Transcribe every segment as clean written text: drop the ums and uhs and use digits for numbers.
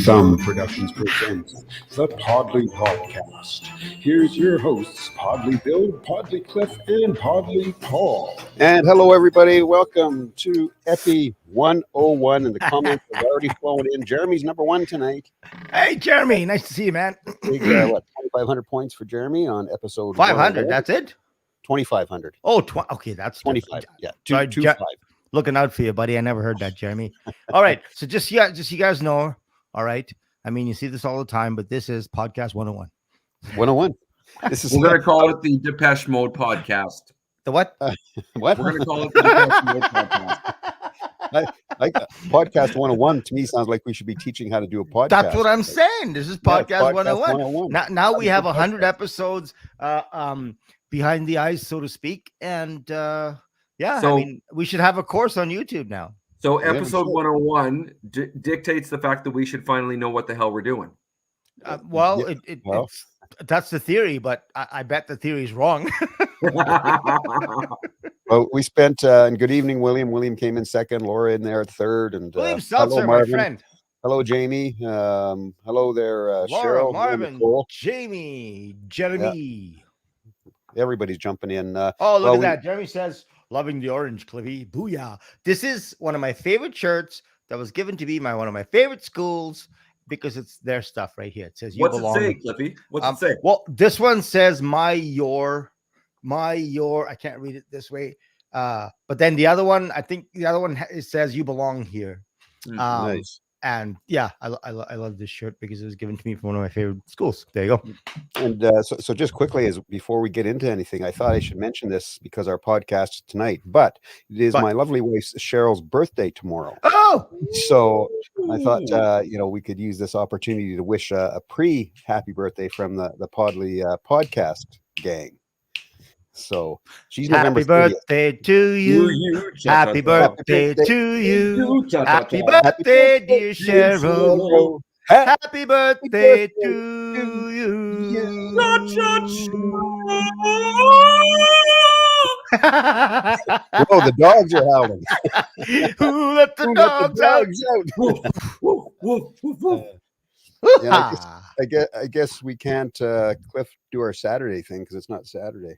Thumb Productions presents the Podlie Podcast. Here's your hosts, Podlie Bill, Podlie Cliff, and Podlie Paul. And hello, everybody. Welcome to Epi 101. And the comments have already flown in. Jeremy's number one tonight. Hey, Jeremy. Nice to see you, man. Big, 2,500 points for Jeremy on episode 500. That's it? 2,500. Oh, okay. That's 25. Yeah. Sorry, 225. Looking out for you, buddy. I never heard that, Jeremy. All right. So just you guys know. All right. I mean, you see this all the time, but this is Podcast 101. 101. This is We're going to call it the Depeche Mode Podcast. The what? What? We're going to call it the Depeche Mode Podcast. Podcast 101 to me sounds like we should be teaching how to do a podcast. That's what I'm saying. This is Podcast 101. 101. Now we have 100 episodes behind the eyes, so to speak. And I mean, we should have a course on YouTube now. So episode 101 dictates the fact that we should finally know what the hell we're doing. That's the theory, but I bet the theory is wrong. Well, we spent, and good evening, William. William came in second, Laura in there at third. And William hello, Seltzer, Marvin. my friend. Hello, Jamie. Hello there, Laura, Cheryl. Marvin, Nicole. Jamie, Jeremy. Yeah. Everybody's jumping in. Look at that. Jeremy says, loving the orange, Cliffy. Booyah. This is one of my favorite shirts that was given to me by one of my favorite schools because it's their stuff right here. It says, you What's belong. it say, Cliffy? What's it say? Well, this one says, your. I can't read it this way. But then the other one, I think the other one, it says, you belong here. Nice. And yeah, I love this shirt because it was given to me from one of my favorite schools. There you go. And so just quickly, as before we get into anything, I thought I should mention this because our podcast is tonight, but it is my lovely wife Cheryl's birthday tomorrow. Oh, so I thought we could use this opportunity to wish a pre-happy birthday from the Podlie podcast gang. So she's happy November 30th. birthday to you. Happy birthday to you. Happy birthday, dear Cheryl. Happy birthday to you. Oh, the dogs are howling. Who let the dogs out? I guess we can't, Cliff, do our Saturday thing because it's not Saturday.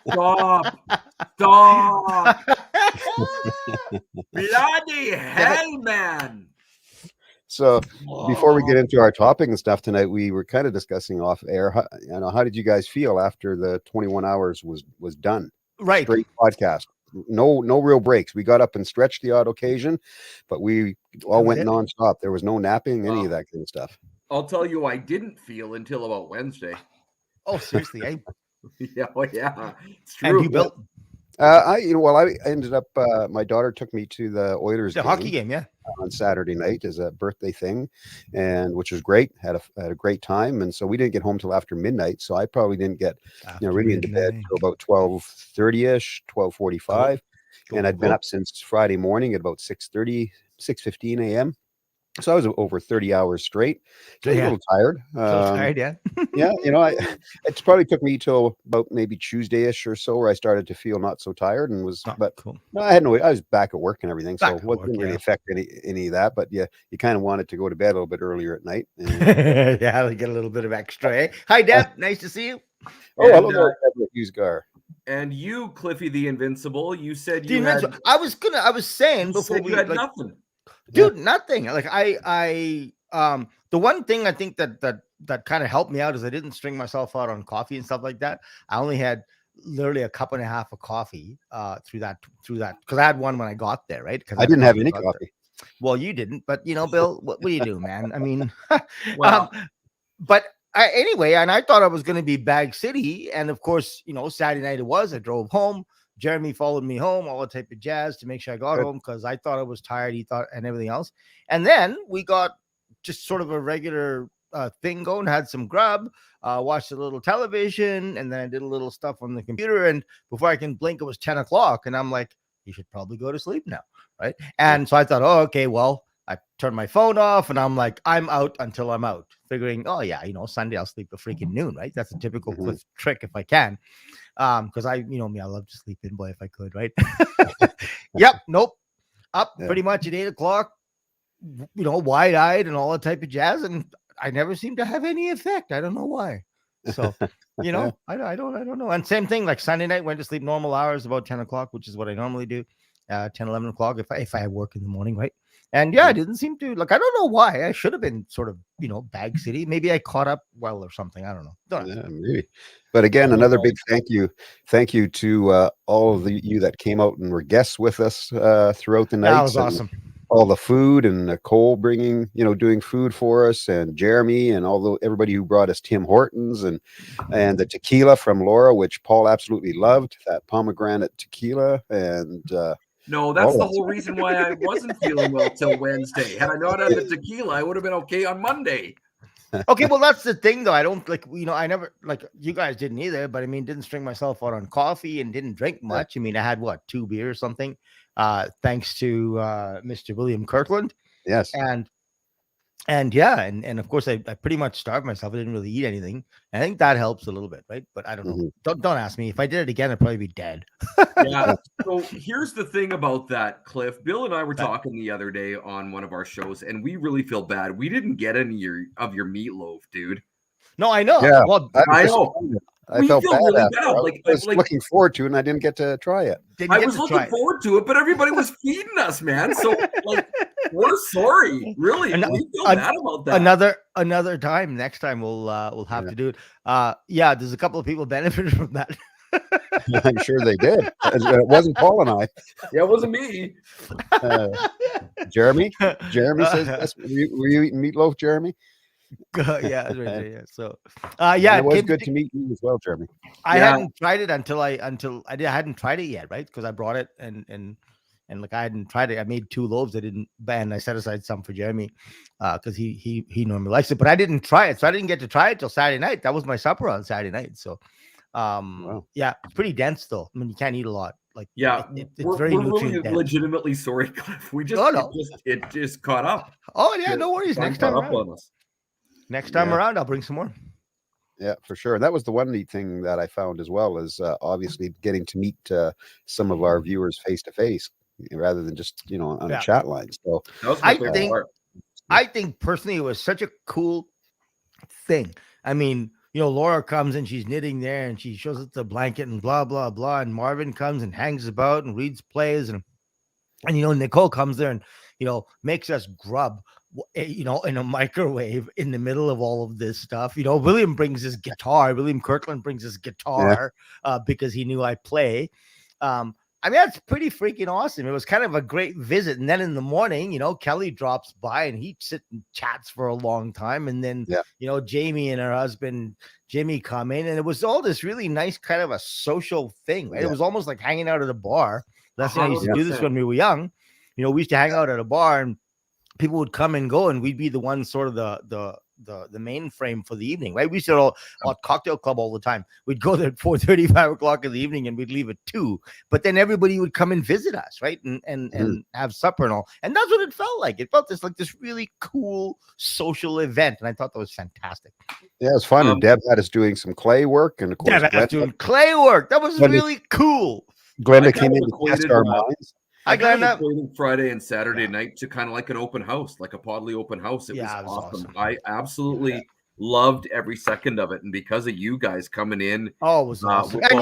Stop. Bloody hell, man. So before we get into our topic and stuff tonight, we were kind of discussing off air. How did you guys feel after the 21 hours was done? Right. Straight podcast. No real breaks. We got up and stretched the odd occasion, but we all went nonstop. There was no napping, any of that kind of stuff. I'll tell you, I didn't feel until about Wednesday. Oh, seriously, eh? Yeah, it's true. And you built? I ended up. My daughter took me to the Oilers hockey game, on Saturday night as a birthday thing, and which was great. Had a great time, and so we didn't get home till after midnight. So I probably didn't get really into bed till about 12:30ish, 12:45, and I'd been up since Friday morning at about 6:30, 6:15 a.m. So I was over 30 hours straight. So a little tired. Yeah. It probably took me till about maybe Tuesday-ish or so where I started to feel not so tired and was, cool. No, I was back at work and everything. So it didn't really affect any of that. But yeah, you kind of wanted to go to bed a little bit earlier at night. And, yeah, to get a little bit of extra. Eh? Hi, Deb. Nice to see you. Oh, hello there, Hughes-Gar. And you, Cliffy the Invincible, you said I was saying before you had nothing. Dude, nothing. Like I the one thing I think that kind of helped me out is I didn't string myself out on coffee and stuff like that. I only had literally a cup and a half of coffee through that because I had one when I got there, right? Because I didn't have any coffee. Well, you didn't, but Bill, what do you do, man? I mean, anyway, and I thought I was going to be Bag City, and of course, Saturday night it was. I drove home. Jeremy followed me home, all the type of jazz to make sure I got home because I thought I was tired. He thought, and everything else. And then we got just sort of a regular thing going, had some grub, watched a little television, and then I did a little stuff on the computer. And before I can blink, it was 10 o'clock. And I'm like, you should probably go to sleep now. Right. And so I thought, oh, okay, well, I turned my phone off and I'm like, I'm out until I'm out. Figuring, oh yeah, Sunday I'll sleep at freaking noon, right? That's a typical Cliff trick if I can. Because I love to sleep in, boy, if I could, right? Yep, nope. Up pretty much at 8 o'clock. wide-eyed and all that type of jazz, and I never seem to have any effect. I don't know why. So, I don't know. And same thing, like Sunday night, went to sleep normal hours, about 10 o'clock, which is what I normally do, 10, 11 o'clock if I have work in the morning, right? And I didn't seem to, like, I don't know why. I should have been sort of, bag city. Maybe I caught up well or something. I don't know. Yeah, maybe. But again, another big thank you to all of you that came out and were guests with us throughout the night. That was awesome. All the food, and Nicole bringing, doing food for us, and Jeremy, and everybody who brought us Tim Hortons and the tequila from Laura, which Paul absolutely loved, that pomegranate tequila. And no, that's the whole reason why I wasn't feeling well till Wednesday. Had I not had the tequila, I would have been okay on Monday. Okay, well, that's the thing, though. I don't I never, like, you guys didn't either, but I mean, didn't string myself out on coffee and didn't drink much. I mean, I had 2 beers or something, thanks to Mr. William Kirkland. Yes. And of course, I pretty much starved myself. I didn't really eat anything. I think that helps a little bit, right? But I don't know. Don't ask me. If I did it again, I'd probably be dead. Yeah. So here's the thing about that, Cliff. Bill and I were talking the other day on one of our shows, and we really feel bad. We didn't get any of your meatloaf, dude. No, I know. Yeah, well, I know. I felt bad. Really after. bad. I was looking forward to it, and I didn't get to try it. I was looking forward to it, but everybody was feeding us, man. So, we're sorry. Really, we feel bad about that. Another time. Next time we'll have to do it. There's a couple of people benefited from that. I'm sure they did. It wasn't Paul and I. Yeah, it wasn't me. Jeremy says, yes. Were you eating meatloaf, Jeremy? Yeah, that's right. Yeah. So, it was good to meet you as well, Jeremy. I hadn't tried it I hadn't tried it yet, right? Because I brought it and like I hadn't tried it. I made 2 loaves. I set aside some for Jeremy because he normally likes it, but I didn't try it, so I didn't get to try it till Saturday night. That was my supper on Saturday night. So, wow. Yeah, it's pretty dense though. I mean, you can't eat a lot. Like, it's very really legitimately sorry, Cliff. We just it just caught up. Oh yeah, no worries. Next time around. Next time around, I'll bring some more. Yeah, for sure. And that was the one neat thing that I found as well, is obviously getting to meet some of our viewers face to face rather than just on a chat line. So I think personally it was such a cool thing. I mean, Laura comes and she's knitting there and she shows us the blanket and blah blah blah, and Marvin comes and hangs about and reads plays, and Nicole comes there and makes us grub in a microwave in the middle of all of this stuff. William brings his guitar. William Kirkland brings his guitar because he knew I play. I mean, that's pretty freaking awesome. It was kind of a great visit. And then in the morning, Kelly drops by and he sits and chats for a long time. And then, Jamie and her husband, Jimmy, come in, and it was all this really nice kind of a social thing, right? Yeah. It was almost like hanging out at a bar. That's how I used to do this when we were young. We used to hang out at a bar and people would come and go, and we'd be the ones sort of the mainframe for the evening, right? We used to all cocktail club all the time. We'd go there at 4:30, 5 o'clock in the evening, and we'd leave at 2. But then everybody would come and visit us, right? And have supper and all. And that's what it felt like. It felt this really cool social event. And I thought that was fantastic. Yeah, it was fun. And Deb had us doing some clay work. And of course, Deb had us doing clay work. That was really cool. Glenda came in to test our minds. I got Friday and Saturday night to kind of like an open house, like a Podlie open house. It was awesome. I absolutely loved every second of it, and because of you guys coming in, it was awesome. And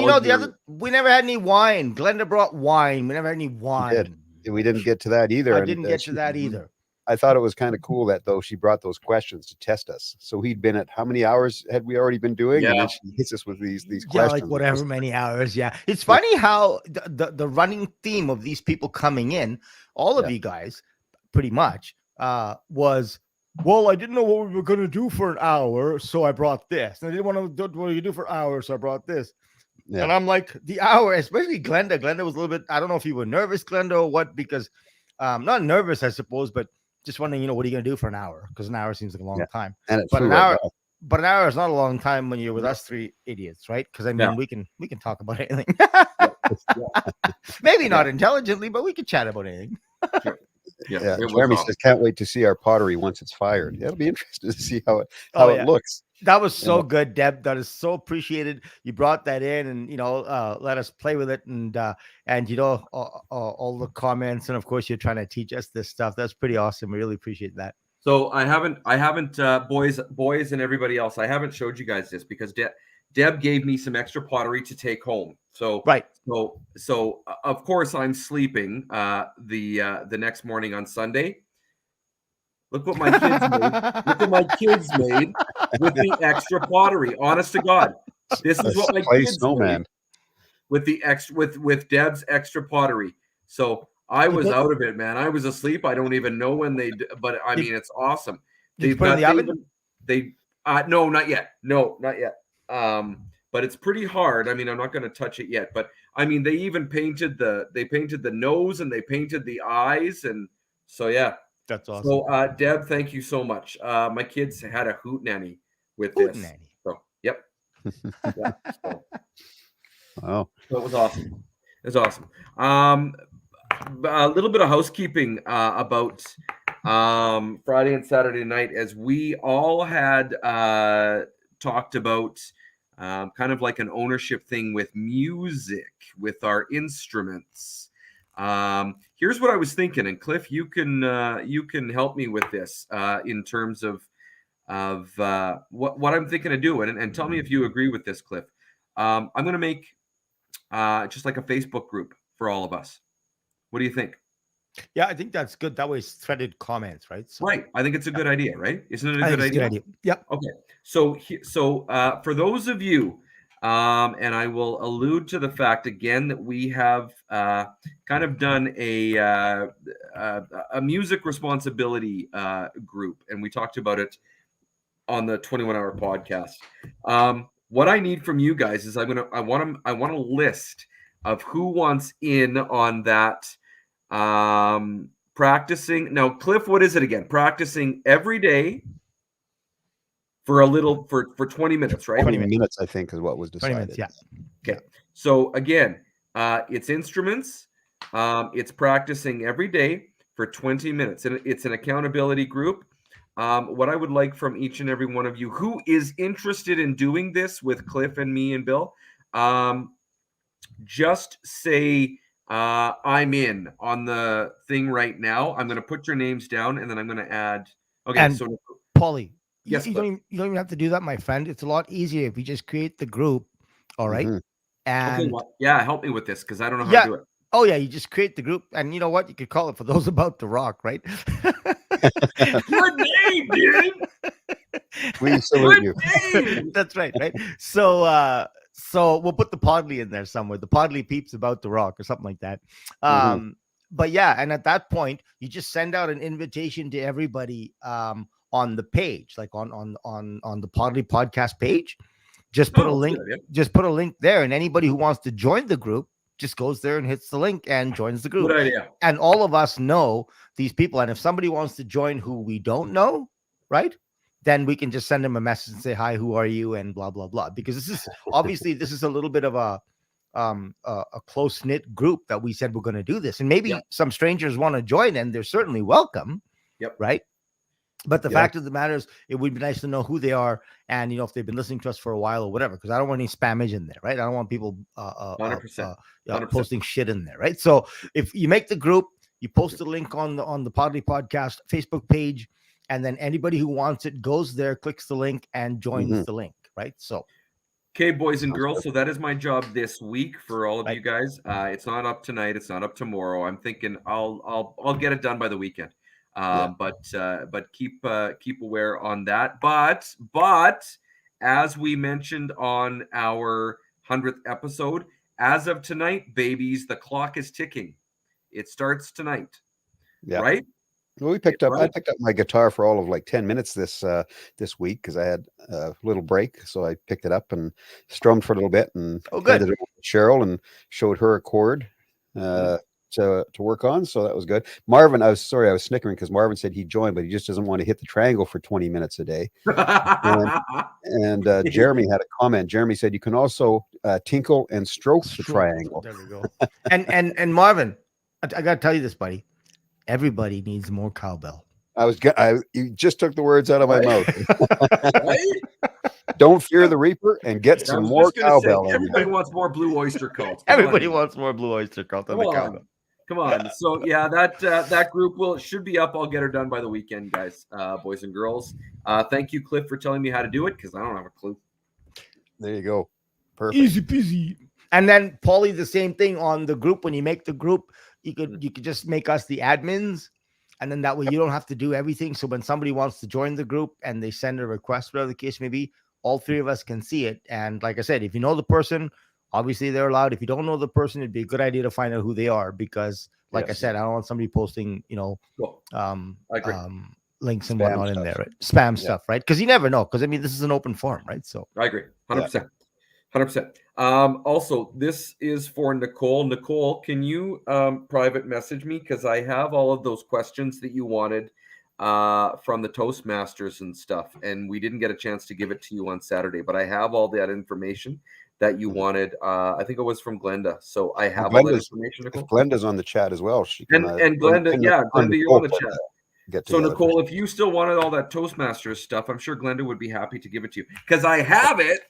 we never had any wine. Glenda brought wine. We never had any wine. We didn't get to that either. I didn't get to that either. I thought it was kind of cool that though she brought those questions to test us. So he'd been at how many hours had we already been doing? Yeah. And then she hits us with these questions. Like whatever many hours. Yeah. It's funny how the running theme of these people coming in, all of you guys, pretty much, was, well, I didn't know what we were going to do for an hour, so I brought this. And I didn't want to do what you do for hours, so I brought this. Yeah. And I'm like, the hour, especially Glenda. Glenda was a little bit, I don't know if you were nervous, Glenda, or what, because not nervous, I suppose, but just wondering, what are you going to do for an hour? Because an hour seems like a long time. And but an hour is not a long time when you're with us 3 idiots, right? Because I mean, we can talk about anything. Maybe not intelligently, but we can chat about anything. Sure. Yeah, Jeremy says, "Can't wait to see our pottery once it's fired." Yeah, it'll be interesting to see how it looks. That was so good, Deb. That is so appreciated. You brought that in, and let us play with it, and all the comments, and of course, you're trying to teach us this stuff. That's pretty awesome. We really appreciate that. So I haven't, boys, and everybody else, I haven't showed you guys this because Deb gave me some extra pottery to take home. So right. So of course I'm sleeping the next morning on Sunday. Look what my kids made. Look what my kids made with the extra pottery. Honest to God, this is what my kids made with the extra with Deb's extra pottery. So I was out of it, man. I was asleep. I don't even know when but I mean, it's awesome. Did you put it in the oven? No, not yet. No, not yet. But it's pretty hard. I mean, I'm not going to touch it yet, but I mean, they even painted the nose and they painted the eyes. And so, yeah. That's awesome. So, Deb, thank you so much. My kids had a hoot nanny with this. So, yep. Yeah, so. Wow. So it was awesome. It was awesome. A little bit of housekeeping about Friday and Saturday night, as we all had talked about kind of like an ownership thing with music, with our instruments. Here's what I was thinking, and Cliff, you can help me with this in terms of what I'm thinking of doing, and tell me if you agree with this, Cliff. I'm going to make just like a Facebook group for all of us. What do you think? Yeah, I think that's good. That way it's threaded comments, right? So, right. I think it's a good idea, right? Isn't it a good idea? Yep. Okay. So for those of you, and I will allude to the fact again that we have kind of done a music responsibility group, and we talked about it on the 21-hour podcast. What I need from you guys is I want a list of who wants in on that. Practicing now, Cliff, what is it again? Practicing every day for 20 minutes, right? 20 minutes, I think, is what was decided. 20 minutes, yeah. Okay. So again, it's instruments. It's practicing every day for 20 minutes, and it's an accountability group. What I would like from each and every one of you who is interested in doing this with Cliff and me and Bill, just say I'm in on the thing right now. I'm going to put your names down, and then I'm going to add. Okay, and so Podlie, yes, you don't even have to do that, my friend. It's a lot easier if you just create the group. All right. Mm-hmm. And yeah, help me with this because I don't know how to do it. Oh yeah, you just create the group, and you know what? You could call it For Those About to Rock, right? Good name, dude. We salute you. That's right. So we'll put the Podlie in there somewhere. The Podlie Peeps About to Rock or something like that. But yeah, and at that point, you just send out an invitation to everybody on the page, like on the Podlie podcast page. Just put a link. Just put a link there, and anybody who wants to join the group just goes there and hits the link and joins the group. Good idea. And all of us know these people. And if somebody wants to join who we don't know, right, then we can just send them a message and say, hi, who are you? And blah, blah, blah. Because this is obviously this is a little bit of a close-knit group that we said we're going to do this. And maybe some strangers want to join, and they're certainly welcome. Yep. Right. But the fact of the matter is, it would be nice to know who they are, and if they've been listening to us for a while or whatever. Because I don't want any spammage in there, right? I don't want people 100%. Posting shit in there, right? So if you make the group, you post a link on the Podlie Podcast Facebook page, and then anybody who wants it goes there, clicks the link, and joins the link, right? So. Okay, boys and girls. So that is my job this week for all of you guys. It's not up tonight. It's not up tomorrow. I'm thinking I'll get it done by the weekend. But keep aware on that. But as we mentioned on our 100th episode, as of tonight, babies, the clock is ticking. It starts tonight. Yeah. Right? Well, I picked up my guitar for all of like 10 minutes this week because I had a little break. So I picked it up and strummed for a little bit and handed it over to Cheryl and showed her a chord to work on. So that was good. Marvin, I was snickering because Marvin said he joined, but he just doesn't want to hit the triangle for 20 minutes a day. and Jeremy had a comment. Jeremy said you can also tinkle and stroke the triangle. There we go. and Marvin, I got to tell you this, buddy. Everybody needs more cowbell. You just took the words out of my Right? mouth. Right? Don't fear the reaper and get I some was more just gonna say, cowbell in everybody you. wants more blue oyster cults. Come Everybody on. wants more blue oyster cult than Come the on. cowbell. Come on. So yeah, that group should be up. I'll get her done by the weekend, guys, boys and girls. Thank you, Cliff, for telling me how to do it because I don't have a clue. There you go. Perfect. Easy peasy. And then Paulie, the same thing on the group. When you make the group, you could just make us the admins, and then that way you don't have to do everything. So when somebody wants to join the group and they send a request, whatever the case may be, all three of us can see it. And like I said, if you know the person, obviously they're allowed. If you don't know the person, it'd be a good idea to find out who they are because, like I said, I don't want somebody posting, Cool. I agree. links and Spam whatnot in stuff. there, right? Spam stuff, right? Because you never know. Because I mean, this is an open forum, right? So I agree, 100%. 100%. Also, this is for Nicole. Nicole, can you private message me? Because I have all of those questions that you wanted from the Toastmasters and stuff. And we didn't get a chance to give it to you on Saturday. But I have all that information that you wanted. I think it was from Glenda. So I have all that information, Nicole. If Glenda's on the chat as well, she can. And Glenda, Glenda, you're on the chat. So together. Nicole, if you still wanted all that Toastmasters stuff, I'm sure Glenda would be happy to give it to you. Because I have it.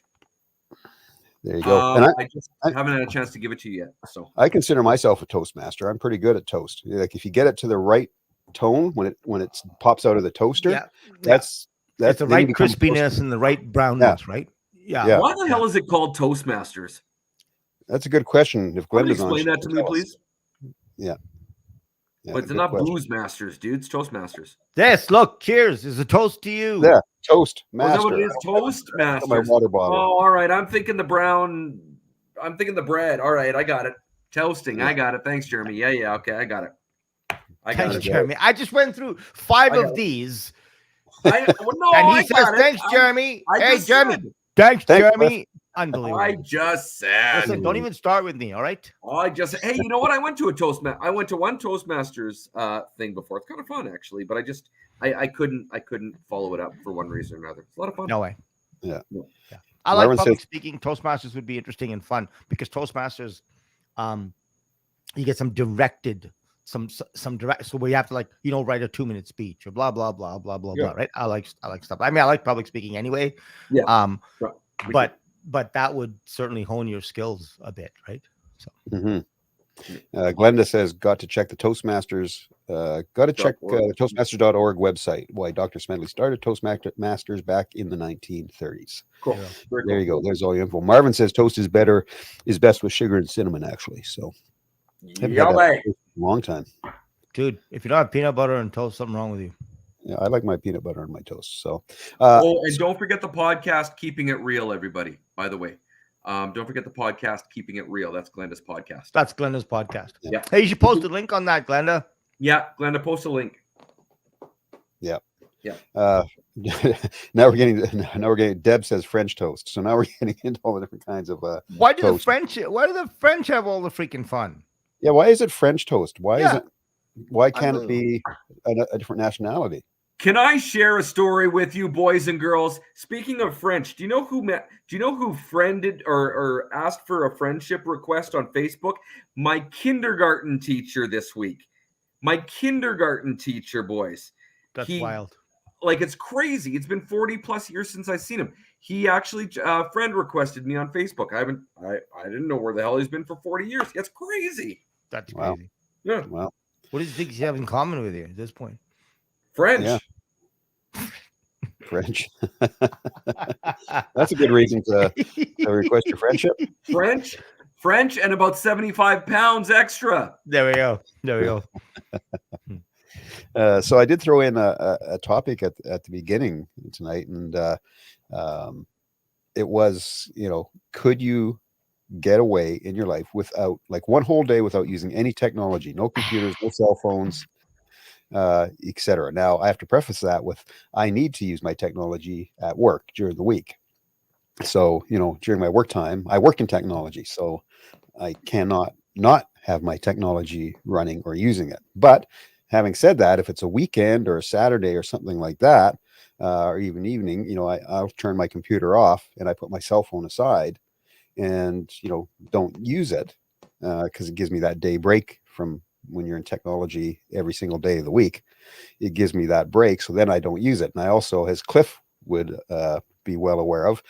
There you go. And I just haven't had a chance to give it to you yet. So I consider myself a Toastmaster. I'm pretty good at toast. Like if you get it to the right tone when it pops out of the toaster, that's the right crispiness and the right brownness, right? Yeah. Why the hell is it called Toastmasters? That's a good question. If Glenda's on, explain that to me, please. Yeah. But it's not Booze Masters, dude. It's Toastmasters. Yes, look, cheers. Is a toast to you. Yeah, toast master. Is that what it is? Toastmasters. My water bottle. Oh, all right. I'm thinking the bread. All right, I got it. Toasting. I got it. Thanks, Jeremy. Yeah. Okay, I got it. Thanks, Jeremy. I just went through 5 of these. And he says, thanks, Jeremy. Hey, Jeremy. Thanks, Jeremy. Unbelievable. I just said. Listen, don't even start with me, all right? Hey, you know what? I went to one Toastmasters thing before. It's kind of fun, actually, but I couldn't follow it up for one reason or another. It's a lot of fun. No way. Yeah. I like public speaking. Toastmasters would be interesting and fun because Toastmasters, you get some direct, so where you have to write a 2-minute speech or blah blah blah blah blah blah. Right? I like stuff. I mean, I like public speaking anyway. Yeah. But that would certainly hone your skills a bit, right? So. Glenda says, got to check the Toastmasters. Got to check the Toastmasters.org website. Why Dr. Smedley started Toastmasters back in the 1930s. Cool. There you go. There's all your info. Marvin says toast is best with sugar and cinnamon, actually. So, long time, dude. If you don't have peanut butter and toast, something wrong with you. Yeah, I like my peanut butter on my toast. So, and don't forget the podcast, Keeping It Real, everybody. By the way, don't forget the podcast, Keeping It Real. That's Glenda's podcast. That's Glenda's podcast. Yeah. Hey, you should post a link on that, Glenda. Yeah, Glenda, post a link. Yeah. Yeah. Now we're getting. Deb says French toast. So now we're getting into all the different kinds of. Why do the French have all the freaking fun? Yeah. Why is it French toast? Why can't it be a different nationality? Can I share a story with you, boys and girls? Speaking of French, do you know who friended or asked for a friendship request on Facebook? My kindergarten teacher this week. My kindergarten teacher, boys. That's wild. Like, it's crazy. It's been 40 plus years since I've seen him. He actually friend requested me on Facebook. I didn't know where the hell he's been for 40 years. That's crazy. That's crazy. Wow. Yeah. Wow. What do you think you have in common with you at this point? French. Yeah. French. That's a good reason to request your friendship. French, and about 75 pounds extra. There we go. So I did throw in a topic at the beginning tonight, and it was, could you get away in your life without, like, one whole day without using any technology, no computers, no cell phones, etc. Now I have to preface that with, I need to use my technology at work during the week. So, during my work time, I work in technology, so I cannot not have my technology running or using it. But having said that, if it's a weekend or a Saturday or something like that, or even evening, I'll turn my computer off and I put my cell phone aside and, don't use it because it gives me that day break from when you're in technology every single day of the week, it gives me that break. So then I don't use it. And I also, as Cliff would be well aware of,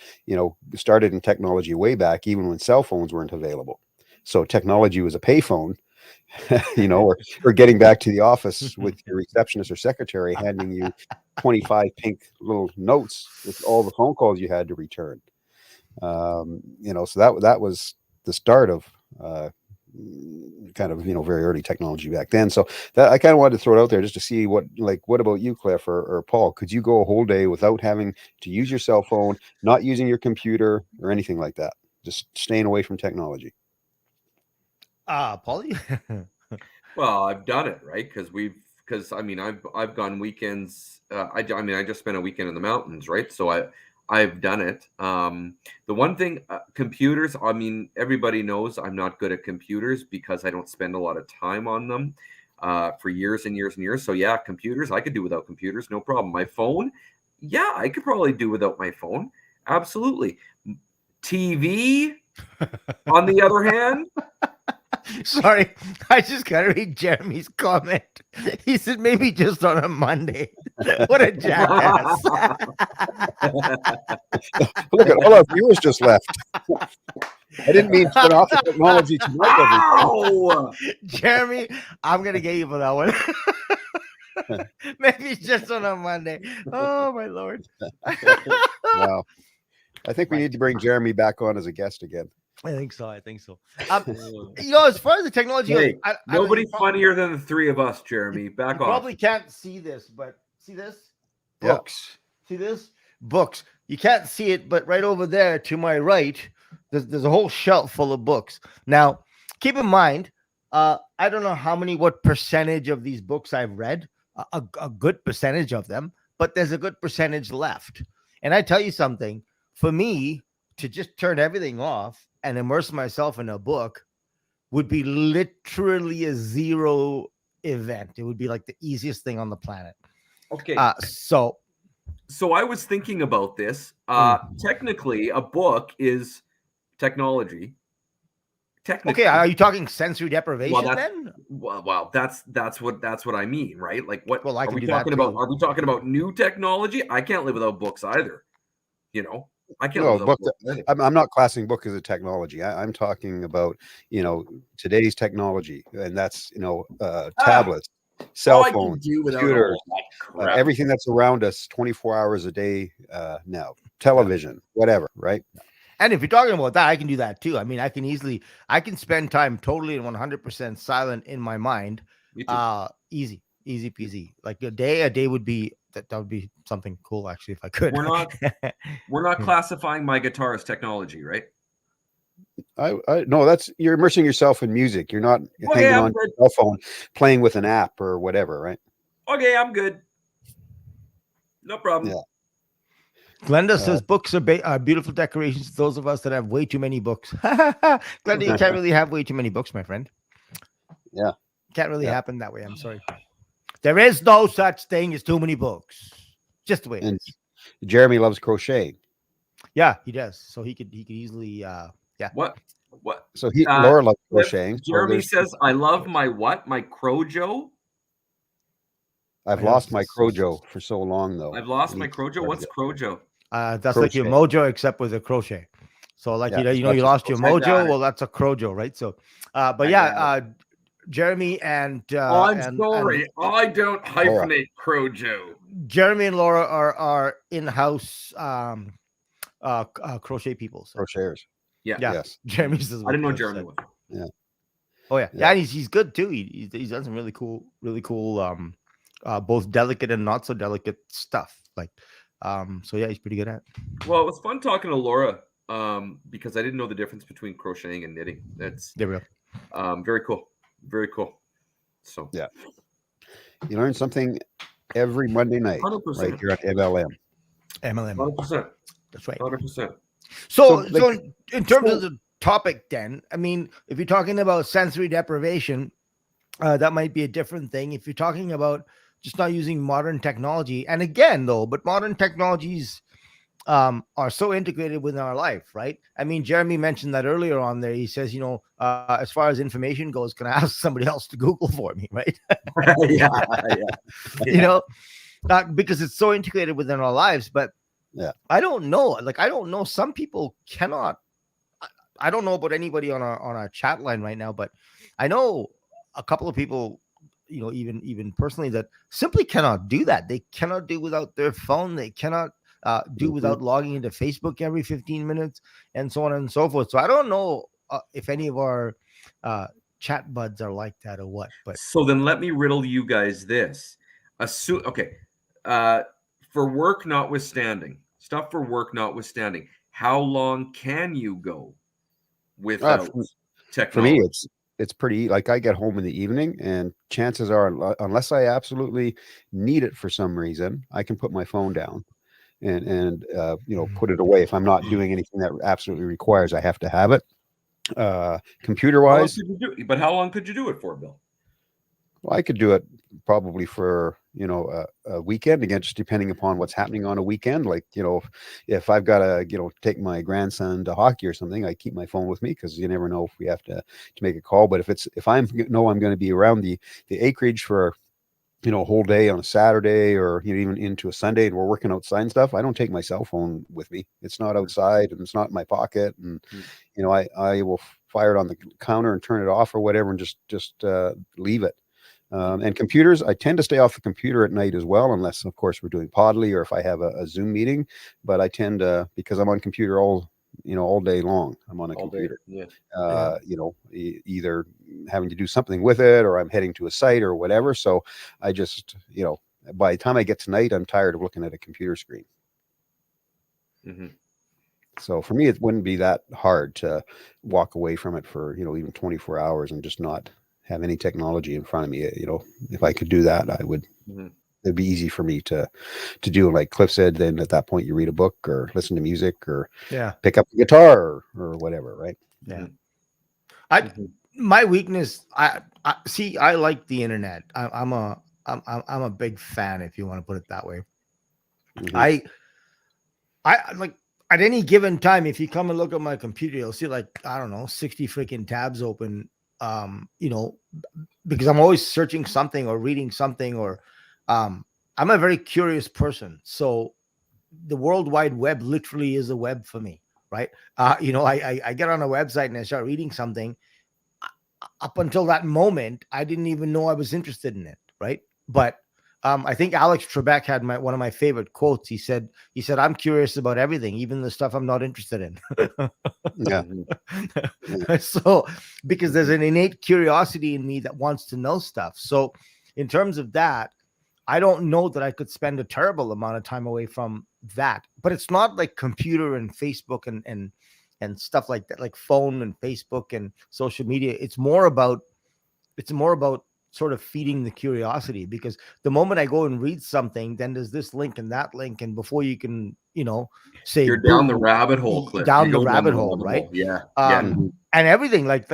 started in technology way back, even when cell phones weren't available. So technology was a payphone, or getting back to the office with your receptionist or secretary handing you 25 pink little notes with all the phone calls you had to return. So that was the start of kind of very early technology back then. So that I kind of wanted to throw it out there just to see what about you, Cliff or Paul? Could you go a whole day without having to use your cell phone, not using your computer or anything like that, just staying away from technology? Podlie? Well, I've done it, right? Because I've gone weekends. I just spent a weekend in the mountains, right? So I've done it. The one thing, computers, everybody knows I'm not good at computers because I don't spend a lot of time on them for years and years and years. So yeah, computers, I could do without computers, no problem. My phone, yeah, I could probably do without my phone. Absolutely. TV, on the other hand, sorry, I just gotta read Jeremy's comment. He said maybe just on a Monday. What a jackass. Look at all our viewers just left. I didn't mean to turn off the technology tonight. Jeremy, I'm gonna get you for that one. Maybe just on a Monday. Oh my Lord. Wow. I think we need to bring Jeremy back on as a guest again. I think so. As far as the technology goes, nobody funnier than the three of us, Jeremy. Back off. Probably can't see this, but see this? Yeah. Books. See this? Books. You can't see it, but right over there to my right, there's a whole shelf full of books. Now, keep in mind, I don't know what percentage of these books I've read, a good percentage of them, but there's a good percentage left. And I tell you something, for me to just turn everything off and immerse myself in a book would be literally a zero event. It would be like the easiest thing on the planet. Okay. So I was thinking about this. Technically, a book is technology. Technically. Okay, are you talking sensory deprivation then? Well, that's what I mean, right? Like what are we talking about? Are we talking about new technology? I can't live without books either. I can't live without books. I'm not classing book as a technology. I'm talking about today's technology, and that's tablets, cell phones, computers, everything that's around us 24 hours a day now, television, whatever, right? And if you're talking about that, I can do that too. I mean, I can spend time totally and 100% silent in my mind. Easy peasy. Like a day would be that would be something cool actually if I could. We're not classifying my guitar as technology, right? No, that's you're immersing yourself in music. You're not hanging on your cell phone playing with an app or whatever, right? Okay, I'm good. No problem. Yeah. Glenda says books are beautiful decorations to those of us that have way too many books. Glenda, you can't really have way too many books, my friend. Yeah. Can't really happen that way. I'm sorry. There is no such thing as too many books. Just the way it is. Jeremy loves crocheting. Yeah, he does. So he could easily yeah. What? So Laura loves crocheting. Jeremy says, I love my what? My Crojo? I've lost my Crojo for so long though. I've lost my Crojo. What's Crojo? That's crochet. Like your mojo except with a crochet. So like you lost your mojo. Well, that's a Crojo, right? So Jeremy and I'm sorry, I don't hyphenate Crojo. Jeremy and Laura are in-house crochet people. So. Crocheters. Yeah. Yes. Jeremy says I didn't know Jeremy was. Yeah. Oh yeah. And he's good too. He's done some really cool both delicate and not so delicate stuff. Like so yeah, he's pretty good at it. Well, it was fun talking to Laura because I didn't know the difference between crocheting and knitting. That's there we go. Very cool. Very cool. So yeah, you learn something every Monday night, 100%. Right here at MLM. 100%. That's right. 100%. So in terms of the topic, then, I mean, if you're talking about sensory deprivation, that might be a different thing. If you're talking about just not using modern technology, and again, though, but modern technologies are so integrated within our life, right? I mean, Jeremy mentioned that earlier on there. He says, as far as information goes, can I ask somebody else to Google for me, right? Yeah, You know, because it's so integrated within our lives. But Yeah. I don't know. Like, I don't know. Some people cannot. I don't know about anybody on our chat line right now, but I know a couple of people, even personally, that simply cannot do that. They cannot do without their phone. They cannot do Mhm. without logging into Facebook every 15 minutes and so on and so forth. So I don't know if any of our chat buds are like that or what. But So then let me riddle you guys this. Okay. Uh, for work notwithstanding, stuff for work notwithstanding, how long can you go without For me, technology? it's pretty, like, I get home in the evening, and chances are, unless I absolutely need it for some reason, I can put my phone down and put it away if I'm not doing anything that absolutely requires I have to have it. Computer How long wise, could you do? But how long could you do it for, Bill? well, I could do it probably for a weekend, again, just depending upon what's happening on a weekend. Like, if I've got to take my grandson to hockey or something, I keep my phone with me, because you never know if we have to make a call. But if I'm I'm going to be around the acreage for a whole day on a Saturday, or even into a Sunday, and we're working outside and stuff, I don't take my cell phone with me. It's not outside, and it's not in my pocket, and I will fire it on the counter and turn it off or whatever, and just leave it. And computers, I tend to stay off the computer at night as well, unless, of course, we're doing Podlie or if I have a Zoom meeting. But I tend to, because I'm on computer all day long. I'm on a All day. computer. Yeah. Either having to do something with it, or I'm heading to a site or whatever. So I just, by the time I get tonight, I'm tired of looking at a computer screen. Mm-hmm. So for me, it wouldn't be that hard to walk away from it for, even 24 hours and just not have any technology in front of me. If I could do that, I would. Mm-hmm. It'd be easy for me to do. Like Cliff said, then at that point you read a book or listen to music or pick up the guitar or whatever, right? Yeah. Mm-hmm. My weakness, I see, I like the internet. I'm a big fan, if you want to put it that way. Mhm. I like, at any given time, if you come and look at my computer, you'll see, like, I don't know, 60 freaking tabs open. Because I'm always searching something or reading something, or I'm a very curious person. So the World Wide Web literally is a web for me, right? I get on a website and I start reading something. Up until that moment, I didn't even know I was interested in it, right? But I think Alex Trebek had one of my favorite quotes. He said, "I'm curious about everything, even the stuff I'm not interested in." Yeah. So, because there's an innate curiosity in me that wants to know stuff. So, in terms of that, I don't know that I could spend a terrible amount of time away from that. But it's not like computer and Facebook and stuff like that, like phone and Facebook and social media. It's more about sort of feeding the curiosity, because the moment I go and read something, then there's this link and that link, and before you can, say You're down the rabbit hole, Cliff. down the rabbit hole, right? Yeah. And everything, like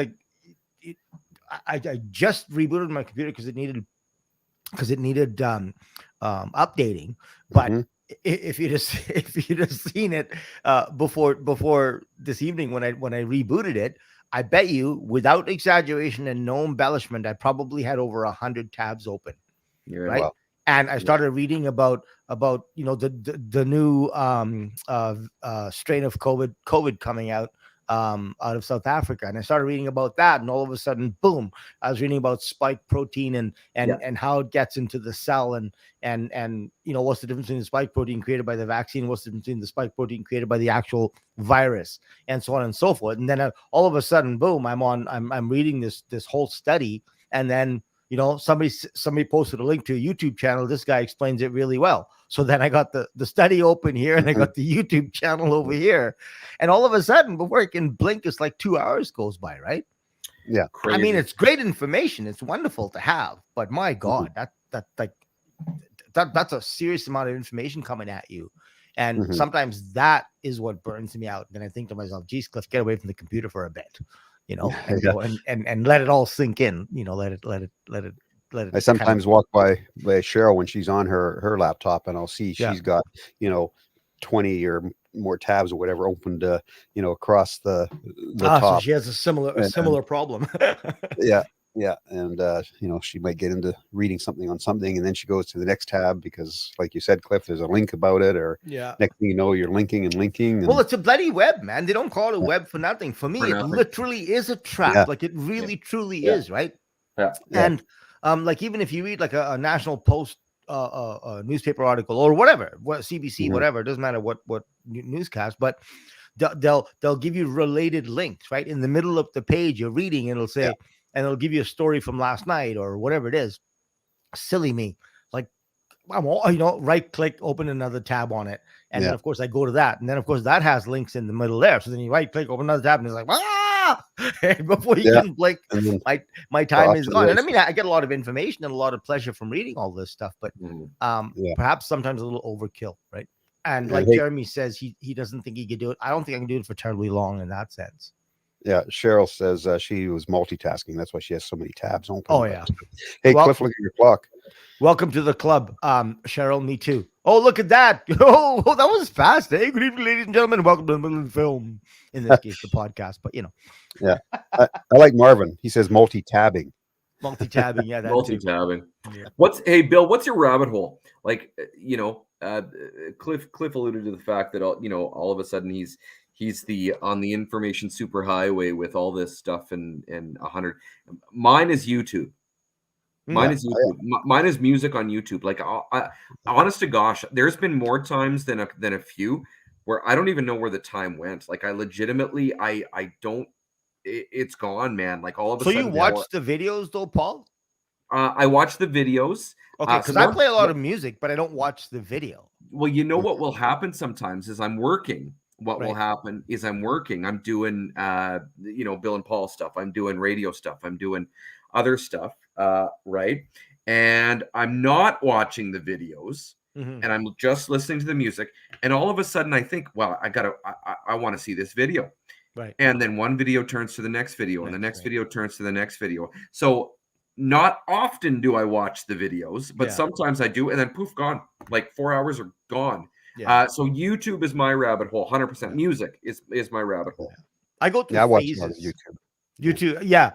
I just rebooted my computer because it needed updating, but Mhm. if you'd have seen it before this evening when I rebooted it, I bet you, without exaggeration and no embellishment, I probably had over 100 tabs open, right? Wow. And I started reading about the new strain of COVID coming out of South Africa, and I started reading about that, and all of a sudden, boom! I was reading about spike protein and how it gets into the cell, and what's the difference between the spike protein created by the vaccine, what's the difference between the spike protein created by the actual virus, and so on and so forth. And then all of a sudden, boom! I'm reading this whole study, and then somebody posted a link to a YouTube channel. This guy explains it really well. So then I got the study open here, and I got the YouTube channel over here, and all of a sudden, before I can blink, it's like 2 hours goes by, right? Yeah. Crazy. I mean, it's great information. It's wonderful to have, but my God, that's a serious amount of information coming at you. And sometimes that is what burns me out. Then I think to myself, geez, Cliff, get away from the computer for a bit, and go and let it all sink in, let it. I sometimes walk by Cheryl when she's on her laptop, and I'll see she's got, 20 or more tabs or whatever opened, across the So top. she has a similar problem. Yeah. Yeah. And, she might get into reading something on something, and then she goes to the next tab because, like you said, Cliff, there's a link about it, or Yeah. next thing you know, you're linking and linking. And, Well, it's a bloody web, man. They don't call it a web for nothing. For me, For it nothing. literally is a trap. Yeah. Like it really, truly Yeah. is, right? Yeah. And like even if you read like a National Post newspaper article or whatever, what CBC, whatever, it doesn't matter what newscast, but they'll give you related links, right? In the middle of the page you're reading, and it'll say, and it'll give you a story from last night or whatever it is. Silly me. Like I'm all, right click, open another tab on it. And then of course I go to that. And then of course that has links in the middle there. So then you right click, open another tab, and it's like, before you can blink, my time is gone. And I mean, I get a lot of information and a lot of pleasure from reading all this stuff, but perhaps sometimes a little overkill, right? And like Jeremy says, he doesn't think he could do it. I don't think I can do it for terribly long in that sense. Yeah, Cheryl says she was multitasking. That's why she has so many tabs open. Oh, yeah. Hey, Cliff, look at your clock. Welcome to the club, Cheryl. Me too. Oh, look at that. Oh, that was fast. Hey, good evening, ladies and gentlemen. Welcome to the middle of the film. In this case, the podcast, but Yeah. I like Marvin. He says multi-tabbing. Multi-tabbing, yeah. Multi-tabbing. Yeah. Hey, Bill, what's your rabbit hole? Like, Cliff alluded to the fact that, all of a sudden he's on the information superhighway with all this stuff and 100. Mine is YouTube. Mine is YouTube. Mine is music on YouTube. Like, honest to gosh, there's been more times than a few where I don't even know where the time went. Like, I legitimately, I don't. It's gone, man. Like all of a sudden. So you watch the videos though, Paul? I watch the videos. Okay, because I play a lot of music, but I don't watch the video. Well, what will happen sometimes is I'm working. What will happen is I'm working. I'm doing, Bill and Paul stuff. I'm doing radio stuff. I'm doing other stuff, right? And I'm not watching the videos, and I'm just listening to the music. And all of a sudden, I think, well, I want to see this video, right? And then one video turns to the next video, and the next video turns to the next video. So not often do I watch the videos, but sometimes I do, and then poof, gone. Like 4 hours are gone. Yeah. So YouTube is my rabbit hole. 100%. Music is my rabbit hole. I go through I watch phases. a lot of YouTube. YouTube, yeah.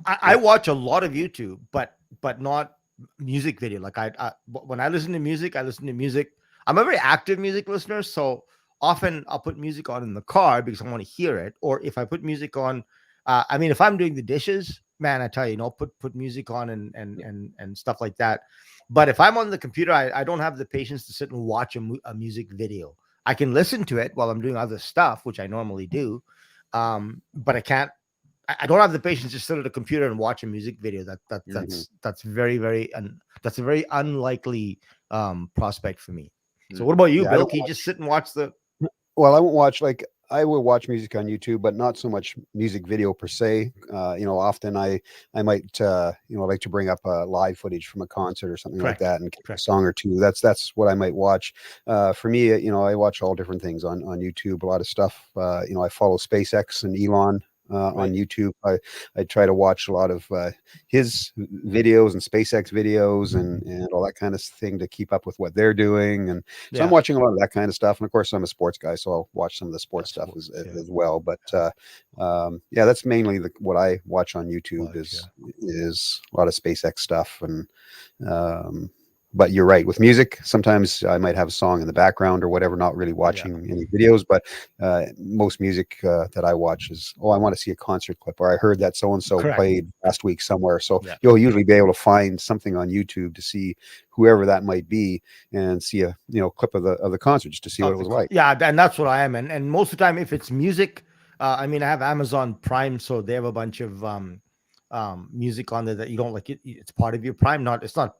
I watch a lot of YouTube, but not music video. Like when I listen to music, I'm a very active music listener, so often I'll put music on in the car because I want to hear it. Or if I put music on, if I'm doing the dishes, man, I tell you, put music on and stuff like that. But if I'm on the computer, I don't have the patience to sit and watch a music video. I can listen to it while I'm doing other stuff, which I normally do. But I can't. I don't have the patience to sit at a computer and watch a music video. That's very, very, that's a very unlikely prospect for me. So what about you, Bill? Can you just sit and watch the? Well, I won't watch, like, I will watch music on YouTube, but not so much music video per se. Often I might like to bring up live footage from a concert or something like that and a song or two. That's what I might watch. For me, I watch all different things on YouTube. A lot of stuff. I follow SpaceX and Elon on YouTube. I try to watch a lot of his videos and SpaceX videos and all that kind of thing to keep up with what they're doing. And so I'm watching a lot of that kind of stuff. And of course, I'm a sports guy, so I'll watch some of the sports stuff as well. But that's mainly what I watch on YouTube is a lot of SpaceX stuff. And but you're right, with music, sometimes I might have a song in the background or whatever, not really watching any videos, but most music that I watch is, I want to see a concert clip, or I heard that so-and-so played last week somewhere. So you'll usually be able to find something on YouTube to see whoever that might be and see a clip of the concert just to see what it was like. Yeah, and that's what I am. And most of the time, if it's music, I have Amazon Prime, so they have a bunch of music on there that you don't like. It's part of your Prime. It's not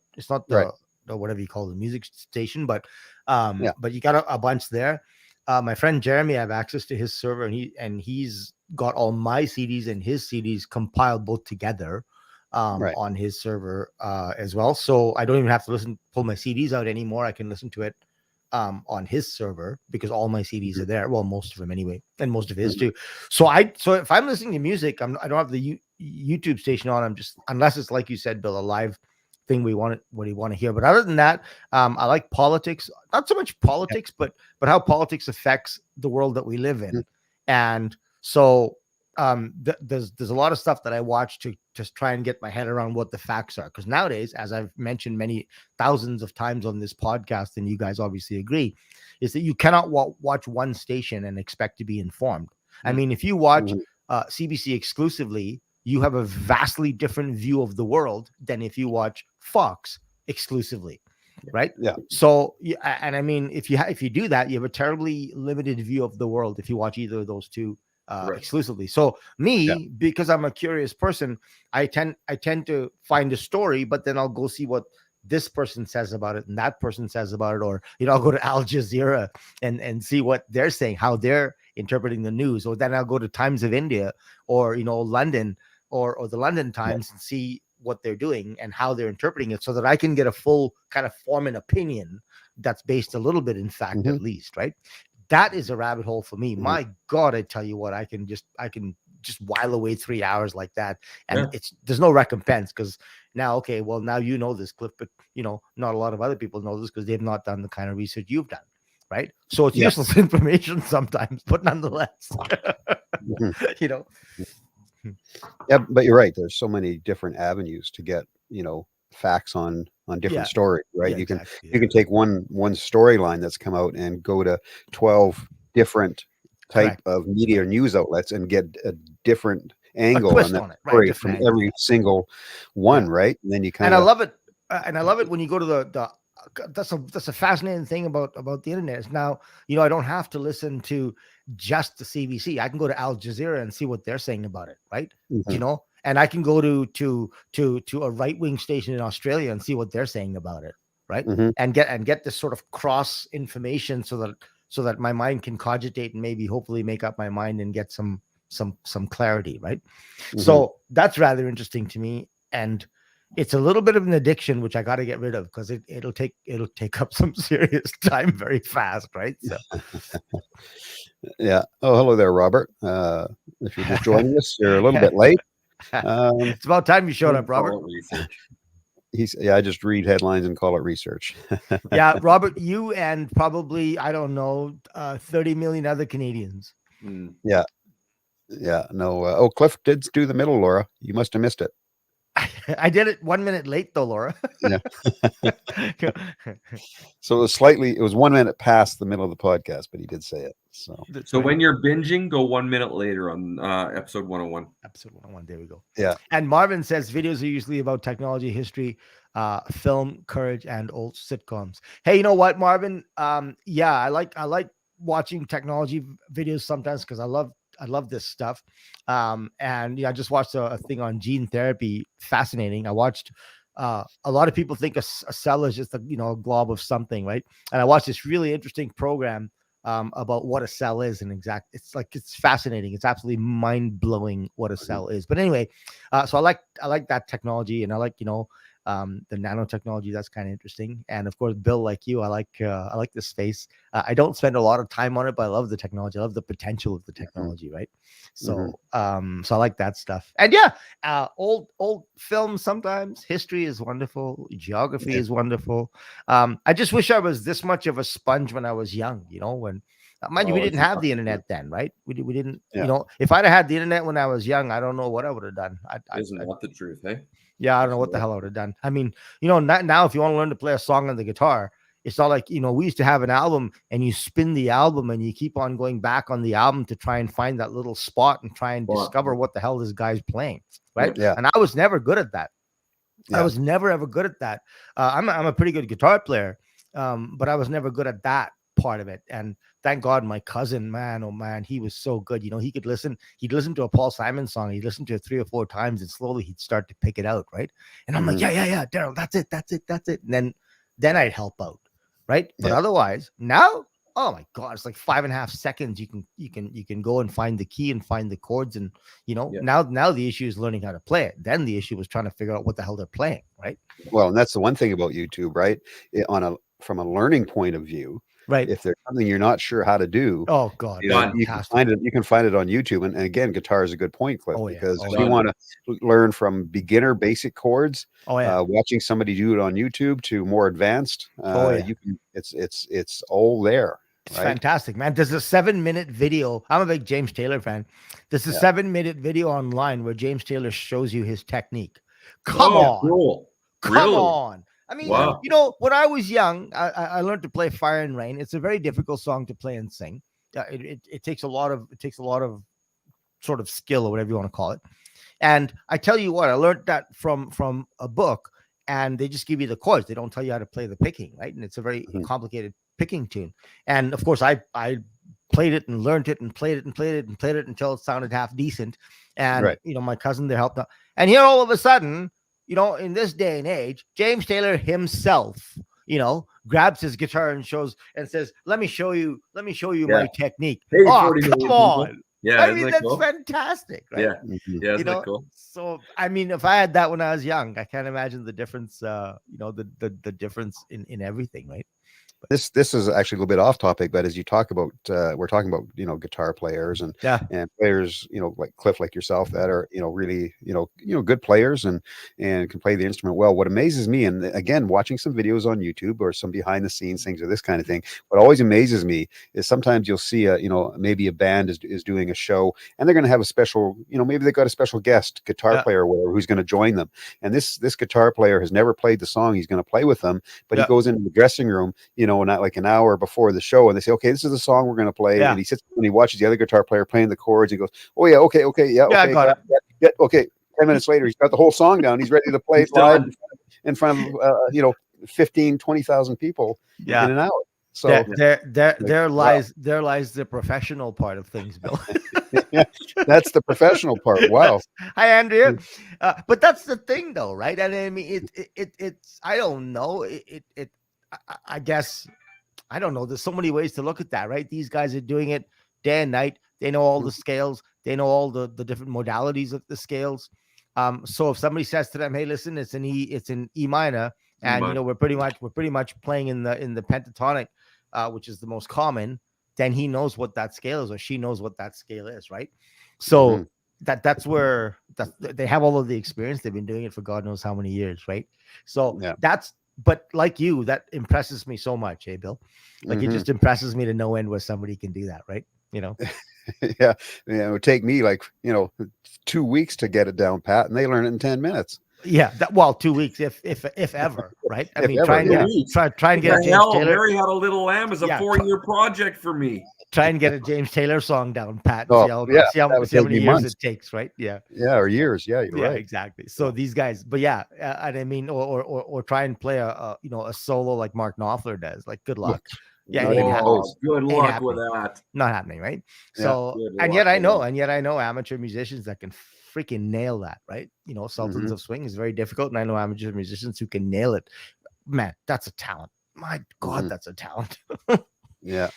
the whatever you call the music station, but you got a bunch there. My friend Jeremy, I have access to his server, and he's got all my CDs and his CDs compiled both together on his server as well. So I don't even have to pull my CDs out anymore. I can listen to it on his server because all my CDs are there. Well, most of them anyway, and most of his too. So if I'm listening to music, I don't have the YouTube station on. I'm just, unless it's like you said, Bill, a live thing what we want to hear. But other than that, I like politics, not so much politics, but how politics affects the world that we live in. And so there's a lot of stuff that I watch to just try and get my head around what the facts are. Because nowadays, as I've mentioned many thousands of times on this podcast, and you guys obviously agree, is that you cannot watch one station and expect to be informed. I mean, if you watch CBC exclusively, you have a vastly different view of the world than if you watch Fox exclusively, right? Yeah. So, and I mean, if you do that, you have a terribly limited view of the world if you watch either of those two exclusively. So because I'm a curious person, I tend to find a story, but then I'll go see what this person says about it and that person says about it, or I'll go to Al Jazeera and see what they're saying, how they're interpreting the news, or then I'll go to Times of India or London or the London Times and see what they're doing and how they're interpreting it, so that I can get a full kind of form an opinion that's based a little bit in fact, at least, right? That is a rabbit hole for me. My God, I tell you what, I can just while away 3 hours like that, and there's no recompense, because now you know this, Cliff, but not a lot of other people know this because they've not done the kind of research you've done, right? So it's useless information sometimes, but nonetheless, Yeah, but you're right. There's so many different avenues to get facts on different stories, right? You can take one storyline that's come out and go to 12 different type of media or news outlets and get a different angle on that story from every single one, right? And then you kind of, I love it. And I love it when you go to the that's a fascinating thing about the internet is now, I don't have to listen to just the CBC. I can go to Al Jazeera and see what they're saying about it, right? And I can go to a right-wing station in Australia and see what they're saying about it, right? And get this sort of cross information so that my mind can cogitate and maybe hopefully make up my mind and get some clarity, right? So that's rather interesting to me, and it's a little bit of an addiction, which I got to get rid of, because it'll take up some serious time very fast, right? So yeah. Oh, hello there, Robert. If you're just joining us, you're a little bit late. It's about time you showed up, Robert. I just read headlines and call it research. Yeah, Robert, you and probably, I don't know, 30 million other Canadians. Yeah. No. Cliff did do the middle, Laura. You must have missed it. I did it 1 minute late though, Laura. Yeah. So it was 1 minute past the middle of the podcast, but he did say it. So when you're binging, go 1 minute later on episode 101. Episode 101. There we go. Yeah. And Marvin says videos are usually about technology, history, film, courage, and old sitcoms. Hey, you know what, Marvin? I like watching technology videos sometimes because I love this stuff. And I just watched a thing on gene therapy. Fascinating. I watched a lot of people think a cell is just a glob of something, right? And I watched this really interesting program about what a cell is and it's fascinating. It's absolutely mind-blowing what a cell is. But anyway, so I like that technology, and I like the nanotechnology. That's kind of interesting. And of course, Bill, like you, I like the space. I don't spend a lot of time on it, but I love the technology. I love the potential of the technology, right? So so I like that stuff. And old films, sometimes history is wonderful, geography is wonderful. I just wish I was this much of a sponge when I was young, when mind you, we didn't have the internet then, right? We didn't, if I'd have had the internet when I was young, I don't know what I would have done. Isn't that the truth, hey? Yeah, I don't know what the hell I would have done. I mean, now if you want to learn to play a song on the guitar, it's not like, we used to have an album and you spin the album and you keep on going back on the album to try and find that little spot and try and discover what the hell this guy's playing, right? Yeah. And I was never good at that. Yeah. I was never ever good at that. I'm a pretty good guitar player, but I was never good at that part of it. And thank God my cousin, man, oh man, he was so good. He'd listen to a Paul Simon song. He'd listen to it 3 or 4 times and slowly he'd start to pick it out, right? And I'm like, yeah, Daryl, that's it. And then I'd help out, right? But otherwise, now, oh my God, it's like 5.5 seconds. You can go and find the key and find the chords, and now the issue is learning how to play it. Then the issue was trying to figure out what the hell they're playing, right? Well, and that's the one thing about YouTube, right? From a learning point of view, Right. if there's something you're not sure how to do, Oh God, you can fantastic. find it. You can find it on YouTube. And again, guitar is a good point, Cliff, Oh yeah. because Oh if yeah. you want to learn from beginner basic chords, Oh yeah. watching somebody do it on YouTube to more advanced, Oh yeah. you can. It's all there, It's right? fantastic, man. There's a 7-minute video. I'm a big James Taylor fan. There's a Yeah. 7-minute video online where James Taylor shows you his technique. Come Oh, on. cool. Come Really? on. I mean, Wow. you know, when I was young, I learned to play Fire and Rain. It's a very difficult song to play and sing. It takes a lot of sort of skill or whatever you want to call it. And I tell you what, I learned that from a book, and they just give you the chords. They don't tell you how to play the picking, right? And it's a very complicated picking tune. And of course, I played it and learned it and played it and played it and played it until it sounded half decent. And you know, my cousin there helped out. And here all of a sudden, you know, in this day and age, James Taylor himself, you know, grabs his guitar and shows and says, let me show you my technique. Hey, Oh, 40 million come on. people. Yeah, I mean, that that's cool? fantastic, right? Yeah, yeah, isn't You know, that cool? so I mean, if I had that when I was young, I can't imagine the difference. You know, the difference in everything, right? This is actually a little bit off topic, but as you talk about, we're talking about, you know, guitar players and players, you know, like Cliff, like yourself, that are, you know, really, you know, good players and can play the instrument well. What amazes me, and again, watching some videos on YouTube or some behind the scenes things or this kind of thing, what always amazes me is sometimes you'll see a, you know, maybe a band is doing a show and they're going to have a special, you know, maybe they got a special guest guitar player or whatever who's going to join them, and this guitar player has never played the song he's going to play with them, but he goes into the dressing room, you know, not like an hour before the show, and they say, okay, this is the song we're going to play. And he sits and he watches the other guitar player playing the chords. He goes, oh yeah, okay, I got it. okay. 10 minutes later, he's got the whole song down. He's ready to play live in front of you know, 15,000-20,000 people in an hour. So there lies the professional part of things, Bill. Yeah, that's the professional part. Wow. Hi, Andrea. But that's the thing, though, right? And I mean, it's I don't know. I guess I don't know. There's so many ways to look at that, right? These guys are doing it day and night. They know all the scales. They know all the different modalities of the scales. So if somebody says to them, "Hey, listen, it's in E minor," and you know we're pretty much playing in the pentatonic, which is the most common, then he knows what that scale is, or she knows what that scale is, right? So that's where they have all of the experience. They've been doing it for God knows how many years, right? So but like you, that impresses me so much, eh, Bill? Like it just impresses me to no end where somebody can do that, right? You know? Yeah, it would take me like, you know, 2 weeks to get it down pat, and they learn it in 10 minutes. Yeah, 2 weeks, if ever, right? I mean, try and get a James Taylor. Mary Had a Little Lamb is a 4-year project for me. Try and get a James Taylor song down pat. Oh, See how many years it takes, right? Yeah, or years. Yeah, you're right. Exactly. So these guys, but and I mean, or try and play a solo like Mark Knopfler does. Like, good luck. Yeah, good luck with that. Not happening, right? So, and yet I know amateur musicians that can freaking nail that, right? You know, Sultans of Swing is very difficult, and I know amateur musicians who can nail it. Man, that's a talent. My God, that's a talent. Yeah.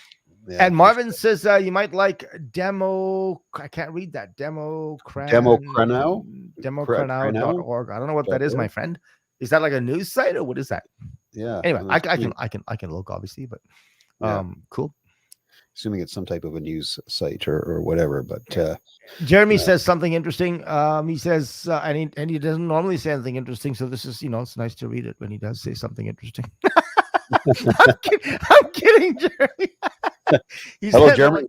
And Marvin says you might like demo. I can't read that. Democranow.org. I don't know what that is, my friend. Is that like a news site or what is that? Yeah. Anyway, I can look, obviously, but cool. Assuming it's some type of a news site or whatever. But Jeremy says something interesting. He says, and he doesn't normally say anything interesting. So this is, it's nice to read it when he does say something interesting. I'm kidding, Jeremy. Hello, Jeremy.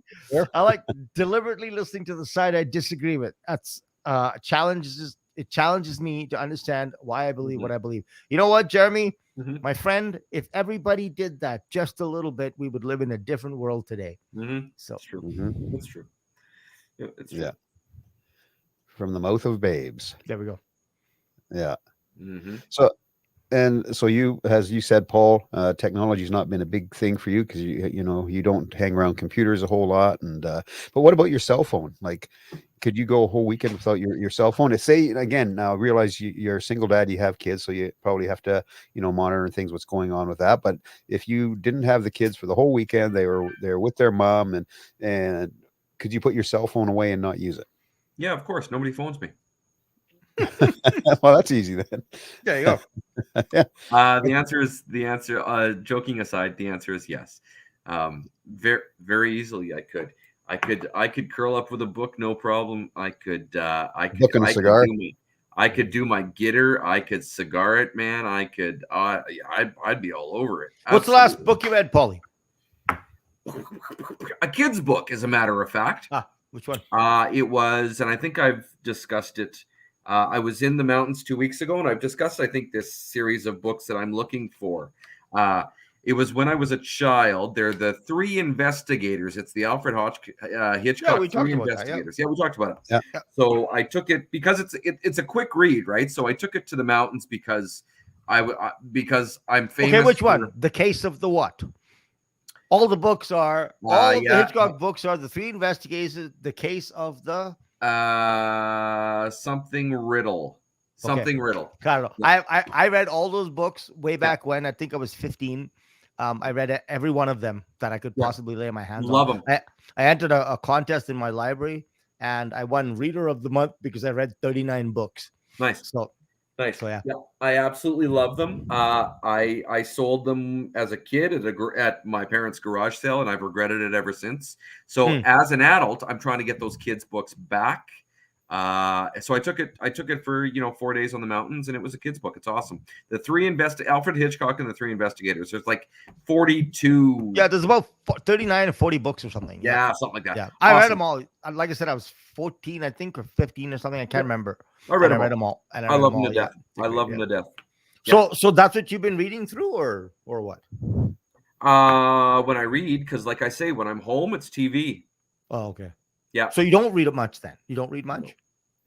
I like deliberately listening to the side I disagree with. That's it challenges me to understand why I believe what I believe. You know what, Jeremy? My friend, if everybody did that just a little bit, we would live in a different world today. So it's true. It's true. Yeah, it's true. Yeah. From the mouth of babes. There we go. Yeah. So you, as you said, Paul, technology has not been a big thing for you because you don't hang around computers a whole lot. And but what about your cell phone? Like, could you go a whole weekend without your cell phone? Say again, now realize you're a single dad, you have kids, so you probably have to monitor things, what's going on with that. But if you didn't have the kids for the whole weekend, they were with their mom, and could you put your cell phone away and not use it? Yeah, of course. Nobody phones me. Well, that's easy then. There you go. The answer. Joking aside, the answer is yes. Very, very easily. I could curl up with a book, no problem. I could Book and a cigar. I could do my gitter. I could cigar it, man. I'd be all over it. What's the last book you read, Podlie? A kid's book, as a matter of fact. Which one? It was, and I think I've discussed it. I was in the mountains 2 weeks ago, and I've discussed, I think, this series of books that I'm looking for. It was when I was a child. They're the Three Investigators. It's the Alfred Hitchcock Three Investigators. Yeah, we talked about it. Yeah. So I took it because it's a quick read, right? So I took it to the mountains because I'm famous. Okay, which one? The Case of the what? All the books are the Hitchcock books are the Three Investigators, the Case of the something riddle. Something riddle. I don't know. I read all those books way back when. I think I was 15. I read every one of them that I could possibly lay my hands on. Love them. I entered a contest in my library, and I won Reader of the Month because I read 39 books. Nice. Nice. So, yeah, I absolutely love them. I sold them as a kid at my parents' garage sale, and I've regretted it ever since. So as an adult, I'm trying to get those kids' books back. So I took it for 4 days on the mountains, and it was a kid's book. It's awesome. The Alfred Hitchcock and the Three Investigators. There's like 42. Yeah, there's about 39 or 40 books or something. Yeah, something like that. Yeah, I read them all. Like I said, I was 14, I think, or 15 or something. I can't remember. I read them all. And I love them to death. I love them to death. So that's what you've been reading through, or what? When I read, because like I say, when I'm home, it's TV. Oh, okay. Yeah. So you don't read much then? You don't read much?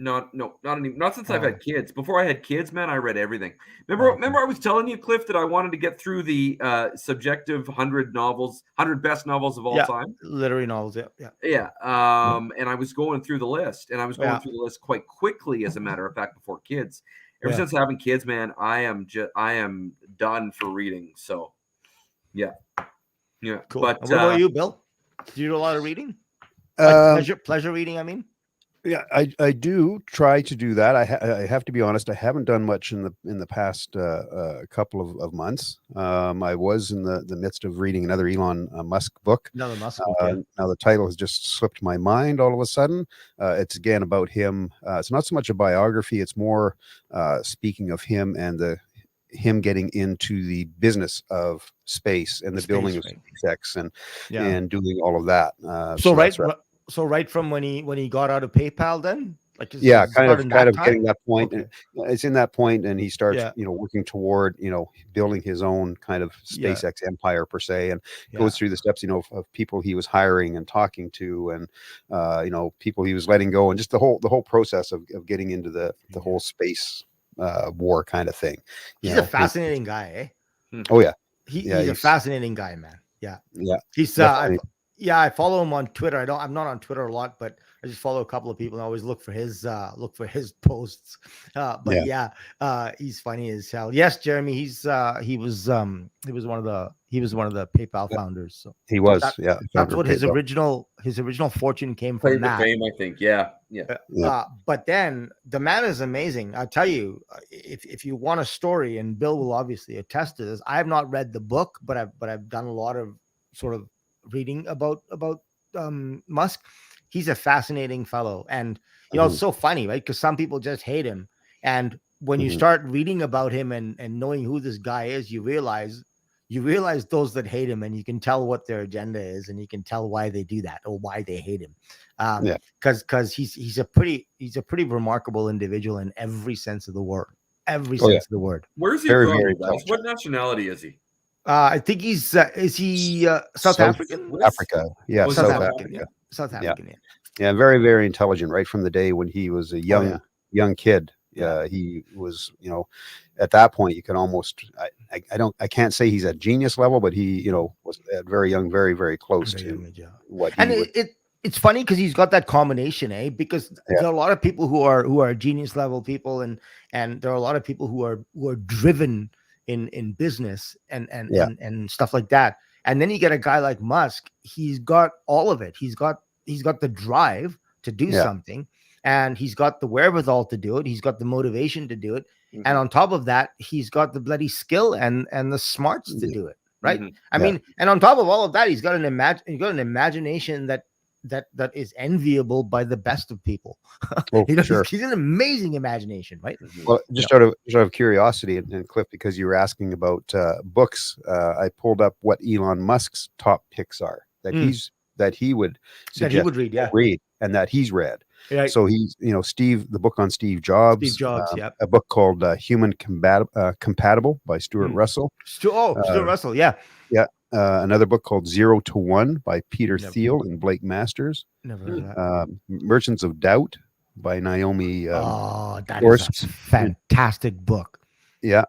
No, not since I've had kids. Before I had kids, man, I read everything. Remember I was telling you, Cliff, that I wanted to get through the subjective 100 best novels of all time. Literary novels, yeah. And I was going through the list, and I was going through the list quite quickly, as a matter of fact, before kids. Ever since having kids, man, I am done for reading. So, yeah. Cool. But what about you, Bill? Do you do a lot of reading? Pleasure reading, I mean. Yeah, I do try to do that. I have to be honest. I haven't done much in the past couple of months. I was in the midst of reading another Elon Musk book. Another Musk book. Now the title has just slipped my mind all of a sudden. It's again about him. It's not so much a biography. It's more speaking of him and him getting into the business of space and the building of SpaceX and doing all of that. So right from when he got out of PayPal, then kind of getting that point. Okay. It's in that point, and he starts working toward building his own kind of SpaceX empire per se, and goes through the steps of people he was hiring and talking to, and people he was letting go, and just the whole process of getting into the whole space war kind of thing. He's a fascinating guy, eh? Oh yeah, he's a fascinating guy, man. Yeah. He's I follow him on Twitter. I'm not on Twitter a lot, but I just follow a couple of people and I always look for his posts. He's funny as hell. Yes, Jeremy, he was one of the PayPal founders. So he was, that's what his original fortune came from. That fame, I think. Yeah. But then the man is amazing. I tell you, if you want a story, and Bill will obviously attest to this. I have not read the book, but I've done a lot of sort of reading about Musk. He's a fascinating fellow, and it's so funny, right? Because some people just hate him, and when you start reading about him and knowing who this guy is, you realize those that hate him, and you can tell what their agenda is, and you can tell why they do that or why they hate him. Because he's a pretty remarkable individual in every sense of the word. Sense of the word. Where's he from? What nationality is he? I think he's is he South African? Africa, yeah, South African. South African. Yeah, very, very intelligent. Right from the day when he was a young kid, he was, at that point you can almost, I can't say he's at genius level, but he, was at very young, very, very close to what. It's funny because he's got that combination, because there are a lot of people who are genius level people, and there are a lot of people who are driven in business and stuff like that. And then you get a guy like Musk. He's got all of it. He's got the drive to do something, and he's got the wherewithal to do it. He's got the motivation to do it. And on top of that, he's got the bloody skill and the smarts to do it. right? Mhm. I Yeah. mean, and on top of all of that, he's got an imagination that is enviable by the best of people. Oh, You for know, sure. he's an amazing imagination, right? Mhm. Well, Yeah. just out of curiosity, and Cliff, because you were asking about books, I pulled up what Elon Musk's top picks are that Mm. he would That he suggest would read, people yeah. read, and that he's read. Right. So he's, the book on Steve Steve Jobs, Jobs, yeah. a book called Human Compatible by Stuart Mm. Russell. Stuart Russell, yeah. Yeah. Another book called 0 to 1 by Peter Never, Thiel and Blake Masters. never heard of that. Merchants of Doubt by Naomi Oh, that is Orsk. a fantastic book. Yeah.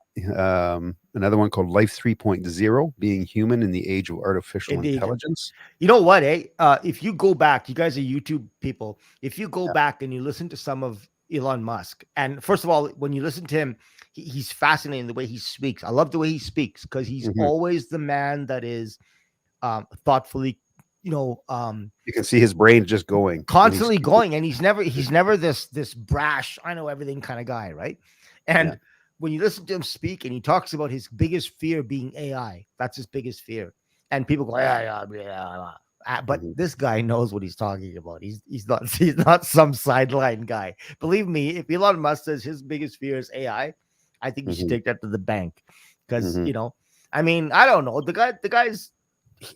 Another one called Life 3.0, Being Human in the Age of Artificial Intelligence. You know what, eh? If you go back, you guys are YouTube people. If you go Yeah. back and you listen to some of Elon Musk, and first of all, when you listen to him, he's fascinating the way he speaks. I love the way he speaks because he's Mhm. always the man that is thoughtfully, You can see his brain just going. when he's constantly speaking. going, and he's never this brash, I know everything kind of guy, right? And Yeah. when you listen to him speak, and he talks about his biggest fear being AI, that's his biggest fear, and people go, yeah. But Mhm. this guy knows what he's talking about. He's not some sideline guy. Believe me, if Elon Musk says his biggest fear is AI, I think you should Mhm. take that to the bank, because Mhm. I mean, I don't know, the guy's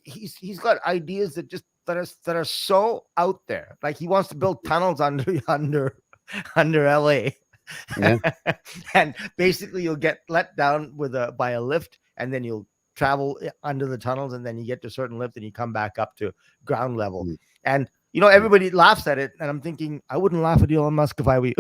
he's got ideas that are so out there. Like he wants to build tunnels under LA. Yeah. And basically you'll get let down by a lift, and then you'll travel under the tunnels, and then you get to a certain lift and you come back up to ground level. Mhm. And everybody laughs at it, and I'm thinking, I wouldn't laugh at Elon Musk if I were you.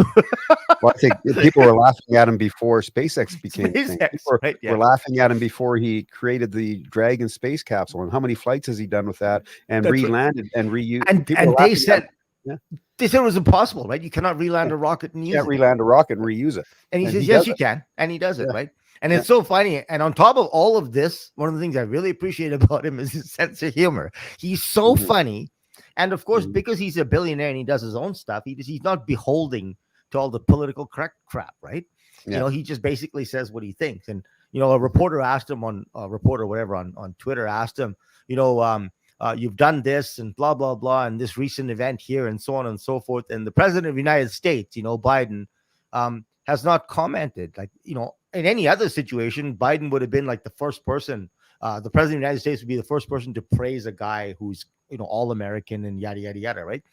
Well, I think people were laughing at him before SpaceX became a thing. SpaceX, People right? were laughing at him before he created the Dragon space capsule. And how many flights has he done with that and That's right. re-landed and reused? And People were they laughing at said him. Yeah. they said it was impossible, right? You cannot reland a rocket and You use can't it. re-land a rocket and reuse it. And he And says, he yes, does you it. can. And he does it, Yeah. right? And Yeah. it's so funny. And on top of all of this, one of the things I really appreciate about him is his sense of humor. He's so Mhm. funny. And of course, Mhm. because he's a billionaire and he does his own stuff, he's not beholding to all the political correct crap, right? Yeah. He just basically says what he thinks. And, a reporter asked him on Twitter asked him, you've done this and blah, blah, blah, and this recent event here and so on and so forth. And the president of the United States, Biden, has not commented. Like, in any other situation, Biden would have been like the first person, the president of the United States would be the first person to praise a guy who's, all American and yada, yada, yada. Right.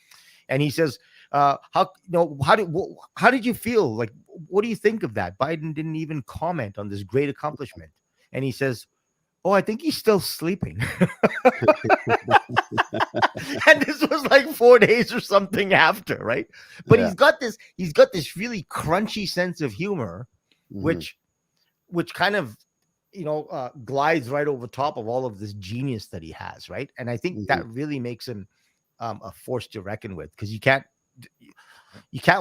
And he says, how did you feel? Like, what do you think of that? Biden didn't even comment on this great accomplishment. And he says, oh, I think he's still sleeping. And this was like 4 days or something after, right? But Yeah. he's got this really crunchy sense of humor, Mhm. which kind of glides right over top of all of this genius that he has, right? And I think that really makes him a force to reckon with, because you can't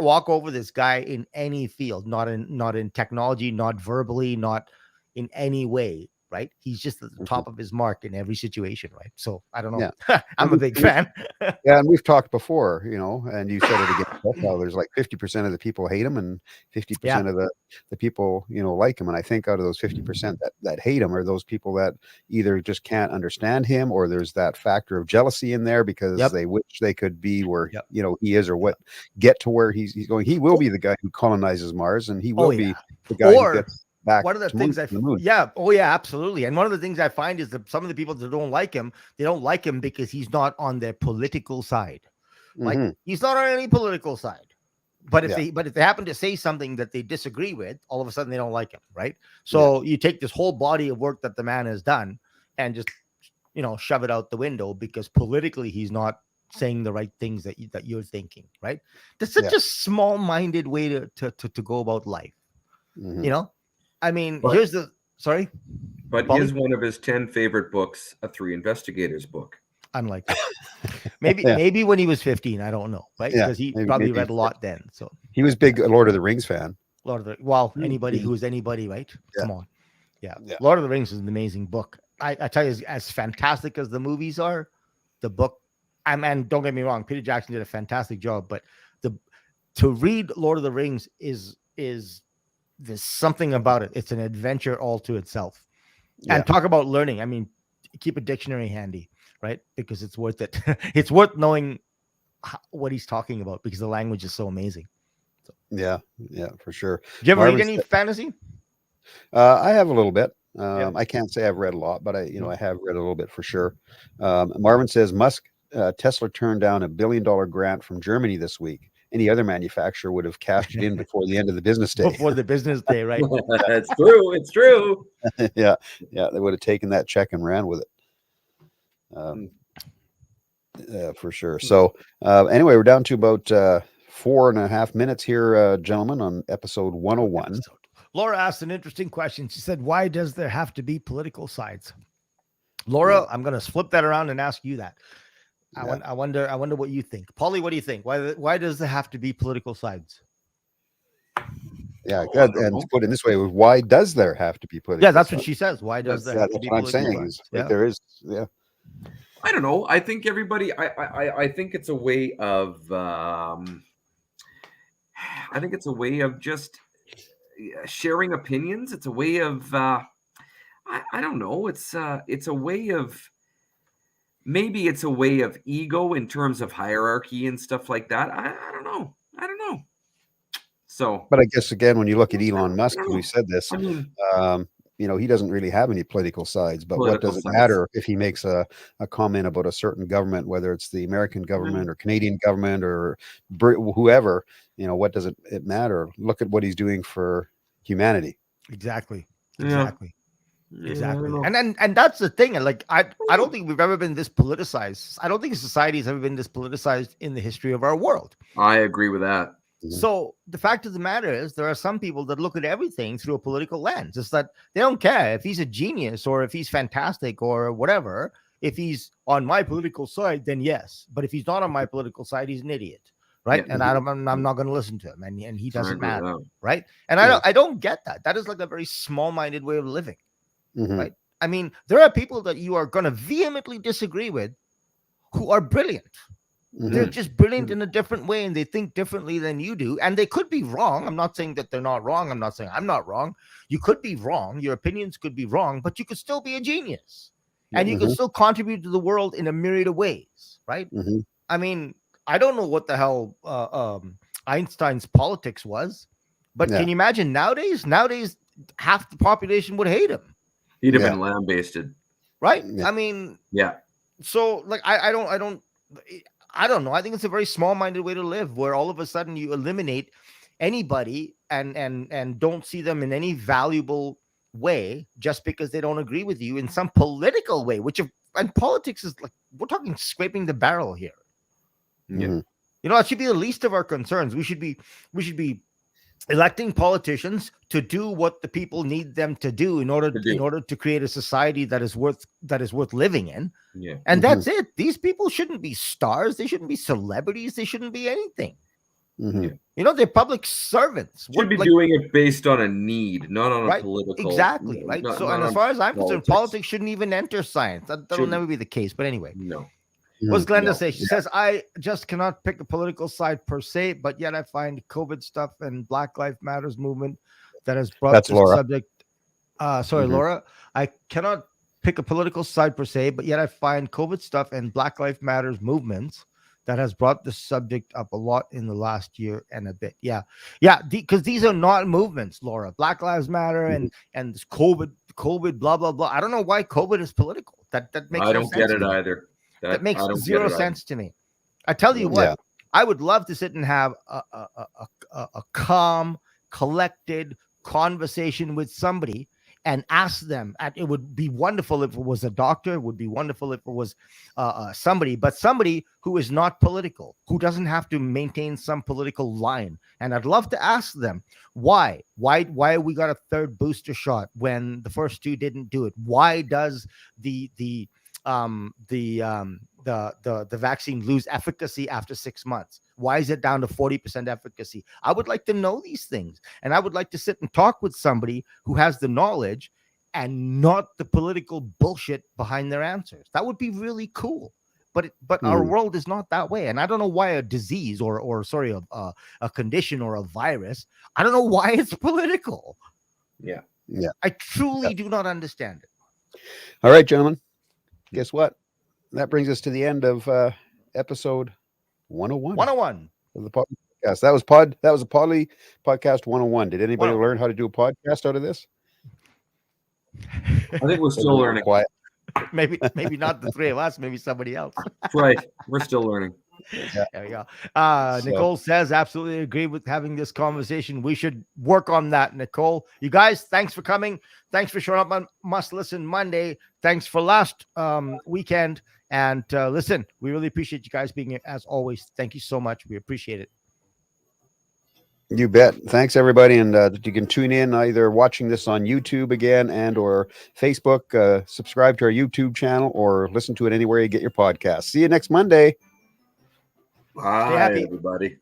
walk over this guy in any field, not in technology, not verbally, not in any way, right? He's just at the top of his mark in every situation, right? So I don't know. Yeah. I'm a big fan. Yeah, and we've talked before, and you said it again. How there's like 50% of the people hate him and 50% of the people, like him. And I think out of those 50% that hate him are those people that either just can't understand him, or there's that factor of jealousy in there because they wish they could be where he is, or get to where he's going. He will be the guy who colonizes Mars, and he will be the guy who gets back. One of the things absolutely. And one of the things I find is that some of the people that don't like him, they don't like him because he's not on their political side. Like, he's not on any political side. But if they happen to say something that they disagree with, all of a sudden they don't like him, right? So you take this whole body of work that the man has done and just shove it out the window because politically he's not saying the right things that you're thinking, right? That's such a small-minded way to go about life. I mean, But here's the sorry. But is one of his 10 favorite books a Three Investigators book? Unlikely. Maybe when he was 15, I don't know, right? Because he probably read a lot then. So he was big Lord of the Rings fan. Anybody who is anybody, right? Yeah. Come on. Yeah. Lord of the Rings is an amazing book. I tell you, as fantastic as the movies are, the book, and don't get me wrong, Peter Jackson did a fantastic job, but to read Lord of the Rings is there's something about it. It's an adventure all to itself. And talk about learning. I mean, keep a dictionary handy, right? Because it's worth it. It's worth knowing what he's talking about because the language is so amazing. So. Yeah, for sure. Do you ever Marvin read any said, fantasy? I have a little bit. Yeah. I can't say I've read a lot, but I have read a little bit for sure. Marvin says Tesla turned down $1 billion grant from Germany this week. Any other manufacturer would have cashed it in before the end of the business day. Before the business day, right? It's true. It's true. Yeah, they would have taken that check and ran with it. For sure. So anyway, we're down to about 4.5 minutes here, gentlemen, on episode 101. Laura asked an interesting question. She said, why does there have to be political sides? Laura, I'm going to flip that around and ask you that. I wonder what you think. Podlie, what do you think? Why does there have to be political sides? Yeah, and to put it this way, why does there have to be political? Yeah, that's what she says. Why does there have to be political sides? That's what I'm saying. There is. Yeah. I don't know. I think everybody. I think it's a way of. I think it's a way of just sharing opinions. It's a way of. I don't know. It's a way of. Maybe it's a way of ego in terms of hierarchy and stuff like that. I don't know. So, but I guess again, when you look at Elon Musk, we said this. I mean, he doesn't really have any political sides. But what does it matter if he makes a comment about a certain government, whether it's the American government or Canadian government or whoever? What does it matter? Look at what he's doing for humanity. Exactly. Yeah. Exactly. And that's the thing. Like, I don't think we've ever been this politicized. I don't think society has ever been this politicized in the history of our world. I agree with that. So the fact of the matter is there are some people that look at everything through a political lens. It's that they don't care if he's a genius or if he's fantastic or whatever. If he's on my political side, then yes. But if he's not on my political side, he's an idiot. Right. Yeah. And I'm not going to listen to him. And he doesn't matter. Right. And I don't get that. That is like a very small-minded way of living. Right. I mean, there are people that you are going to vehemently disagree with who are brilliant. They're just brilliant in a different way and they think differently than you do. And they could be wrong. I'm not saying that they're not wrong. I'm not saying I'm not wrong. You could be wrong. Your opinions could be wrong, but you could still be a genius and you can still contribute to the world in a myriad of ways. Right. I mean, I don't know what the hell Einstein's politics was, but can you imagine nowadays? Nowadays, half the population would hate him. He'd have been lambasted. Right. I mean, so like, I don't know. I think it's a very small-minded way to live where all of a sudden you eliminate anybody and don't see them in any valuable way just because they don't agree with you in some political way, and politics is like, we're talking scraping the barrel here. Yeah. It should be the least of our concerns. We should be electing politicians to do what the people need them to do in order to create a society that is worth living in. Yeah. And that's it. These people shouldn't be stars. They shouldn't be celebrities. They shouldn't be anything. They're public servants. Should be doing it based on a need, not on a political. Exactly. Right. And as far as I'm concerned, politics shouldn't even enter science. That'll never be the case. But anyway. No. What's Glenda say? She says, I just cannot pick a political side per se, but yet I find COVID stuff and Black Lives Matters movement that has brought this subject. Laura, I cannot pick a political side per se, but yet I find COVID stuff and Black Lives Matters movements that has brought the subject up a lot in the last year and a bit. Yeah. Because these are not movements, Laura. Black Lives Matter and this COVID, blah, blah, blah. I don't know why COVID is political. That makes I don't get it either. That makes zero sense to me. I tell you what, I would love to sit and have a calm, collected conversation with somebody and ask them. It would be wonderful if it was a doctor. It would be wonderful if it was somebody who is not political, who doesn't have to maintain some political line. And I'd love to ask them why we got a third booster shot when the first two didn't do it. Why does the vaccine lose efficacy after 6 months? Why is it down to 40% efficacy? I would like to know these things, and I would like to sit and talk with somebody who has the knowledge and not the political bullshit behind their answers. That would be really cool. But our world is not that way, and I don't know why a disease or a condition or a virus, I don't know why it's political. Yeah. I truly do not understand it. All right, gentlemen. Guess what? That brings us to the end of episode 101. 101 of the podcast. That was a Podlie podcast 101. Did anybody 101. learn how to do a podcast out of this? I think we're still learning. Quiet. Maybe not the three of us, maybe somebody else. That's right. We're still learning. Yeah. There we go. Nicole says, absolutely agree with having this conversation. We should work on that, Nicole. You guys, thanks for coming. Thanks for showing up on Must Listen Monday. Thanks for last weekend. And listen, we really appreciate you guys being here as always. Thank you so much. We appreciate it. You bet. Thanks, everybody. And you can tune in either watching this on YouTube again and or Facebook. Subscribe to our YouTube channel or listen to it anywhere you get your podcast. See you next Monday. Bye, happy. everybody.